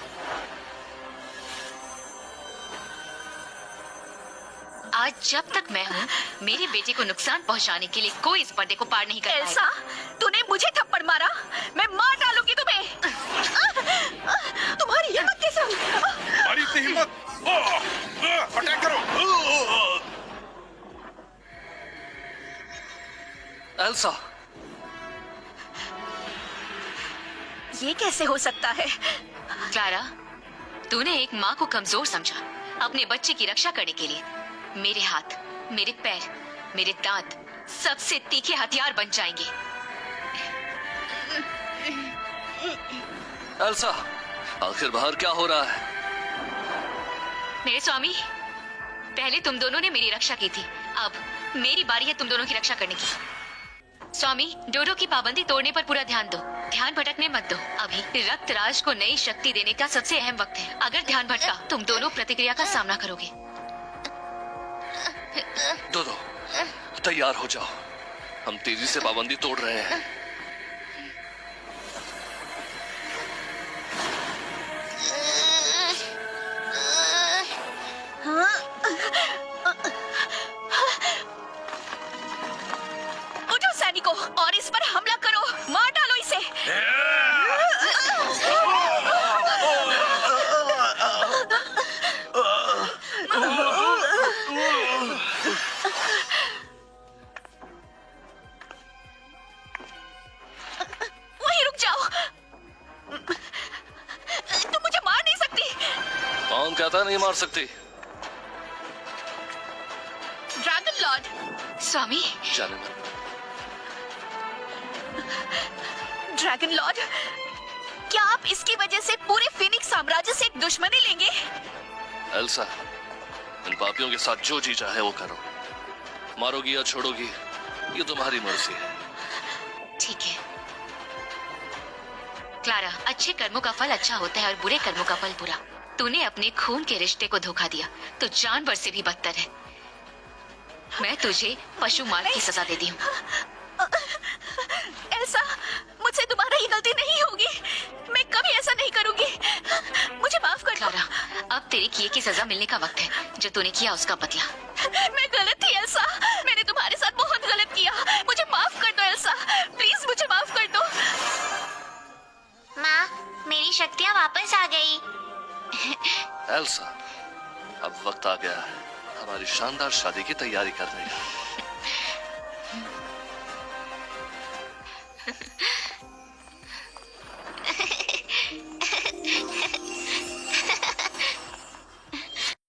आज जब तक मैं हूँ, मेरे बेटे को नुकसान पहुँचाने के लिए कोई इस पर्दे को पार नहीं कर एल्सा, पाएगा। तूने मुझे थप्पड़ मारा, मैं मार डालूंगी तुम्हें। तुम्हारी हिम्मत कैसे हुई? हमारी इतनी हिम्मत! अटैक करो! एल्सा, ये कैसे हो सकता है? क्लारा, तूने एक माँ को कमजोर समझा अपने बच्चे की रक्षा करने के लिए। मेरे हाथ, मेरे पैर, मेरे दांत सबसे तीखे हथियार बन जाएंगे। एल्सा, आखिर बाहर क्या हो रहा है? मेरे स्वामी, पहले तुम दोनों ने मेरी रक्षा की थी, अब मेरी बारी है तुम दोनों की रक्षा करने की। स्वामी, डोडो की पाबंदी तोड़ने पर पूरा ध्यान दो, ध्यान भटकने मत दो। अभी रक्तराज को नई शक्ति देने का सबसे अहम वक्त है। अगर ध्यान भटका, तुम दोनों प्रतिक्रिया का सामना करोगे। दो तैयार हो जाओ, हम तेजी से पाबंदी तोड़ रहे हैं। उठो सैनिकों, और इस पर हमला करो, मार डालो इसे। वहीं रुक जाओ, तुम मुझे मार नहीं सकती। कौन कहता नहीं मार सकती? Dragon Lord. स्वामी, जाने मन। ड्रैगन लॉर्ड, क्या आप इसकी वजह से पूरे फिनिक्स साम्राज्य से एक दुश्मनी लेंगे? एल्सा, इन पापियों के साथ जो जी चाहे वो करो। मारोगी या छोड़ोगी, ये तुम्हारी मर्जी है। ठीक है। क्लारा, अच्छे कर्मों का फल अच्छा होता है और बुरे कर्मों का फल बुरा। तूने अपने खून के रिश्ते को धोखा दिया तो जानवर से भी बदतर है। मैं तुझे पशु मार की सजा दे दी हूँ। ऐसा मुझसे दोबारा ये गलती नहीं होगी, मैं कभी ऐसा नहीं करूंगी, मुझे माफ कर दो। क्लारा, अब तेरे किए की सजा मिलने का वक्त है। जो तूने किया उसका बदला। मैं गलत थी एल्सा, मैंने तुम्हारे साथ बहुत गलत किया, मुझे माफ कर दो एल्सा, प्लीज मुझे माफ कर दो। माँ, मेरी शक्तियाँ वापस आ गई। एल्सा, अब वक्त आ गया है हमारी शानदार शादी की तैयारी करने का।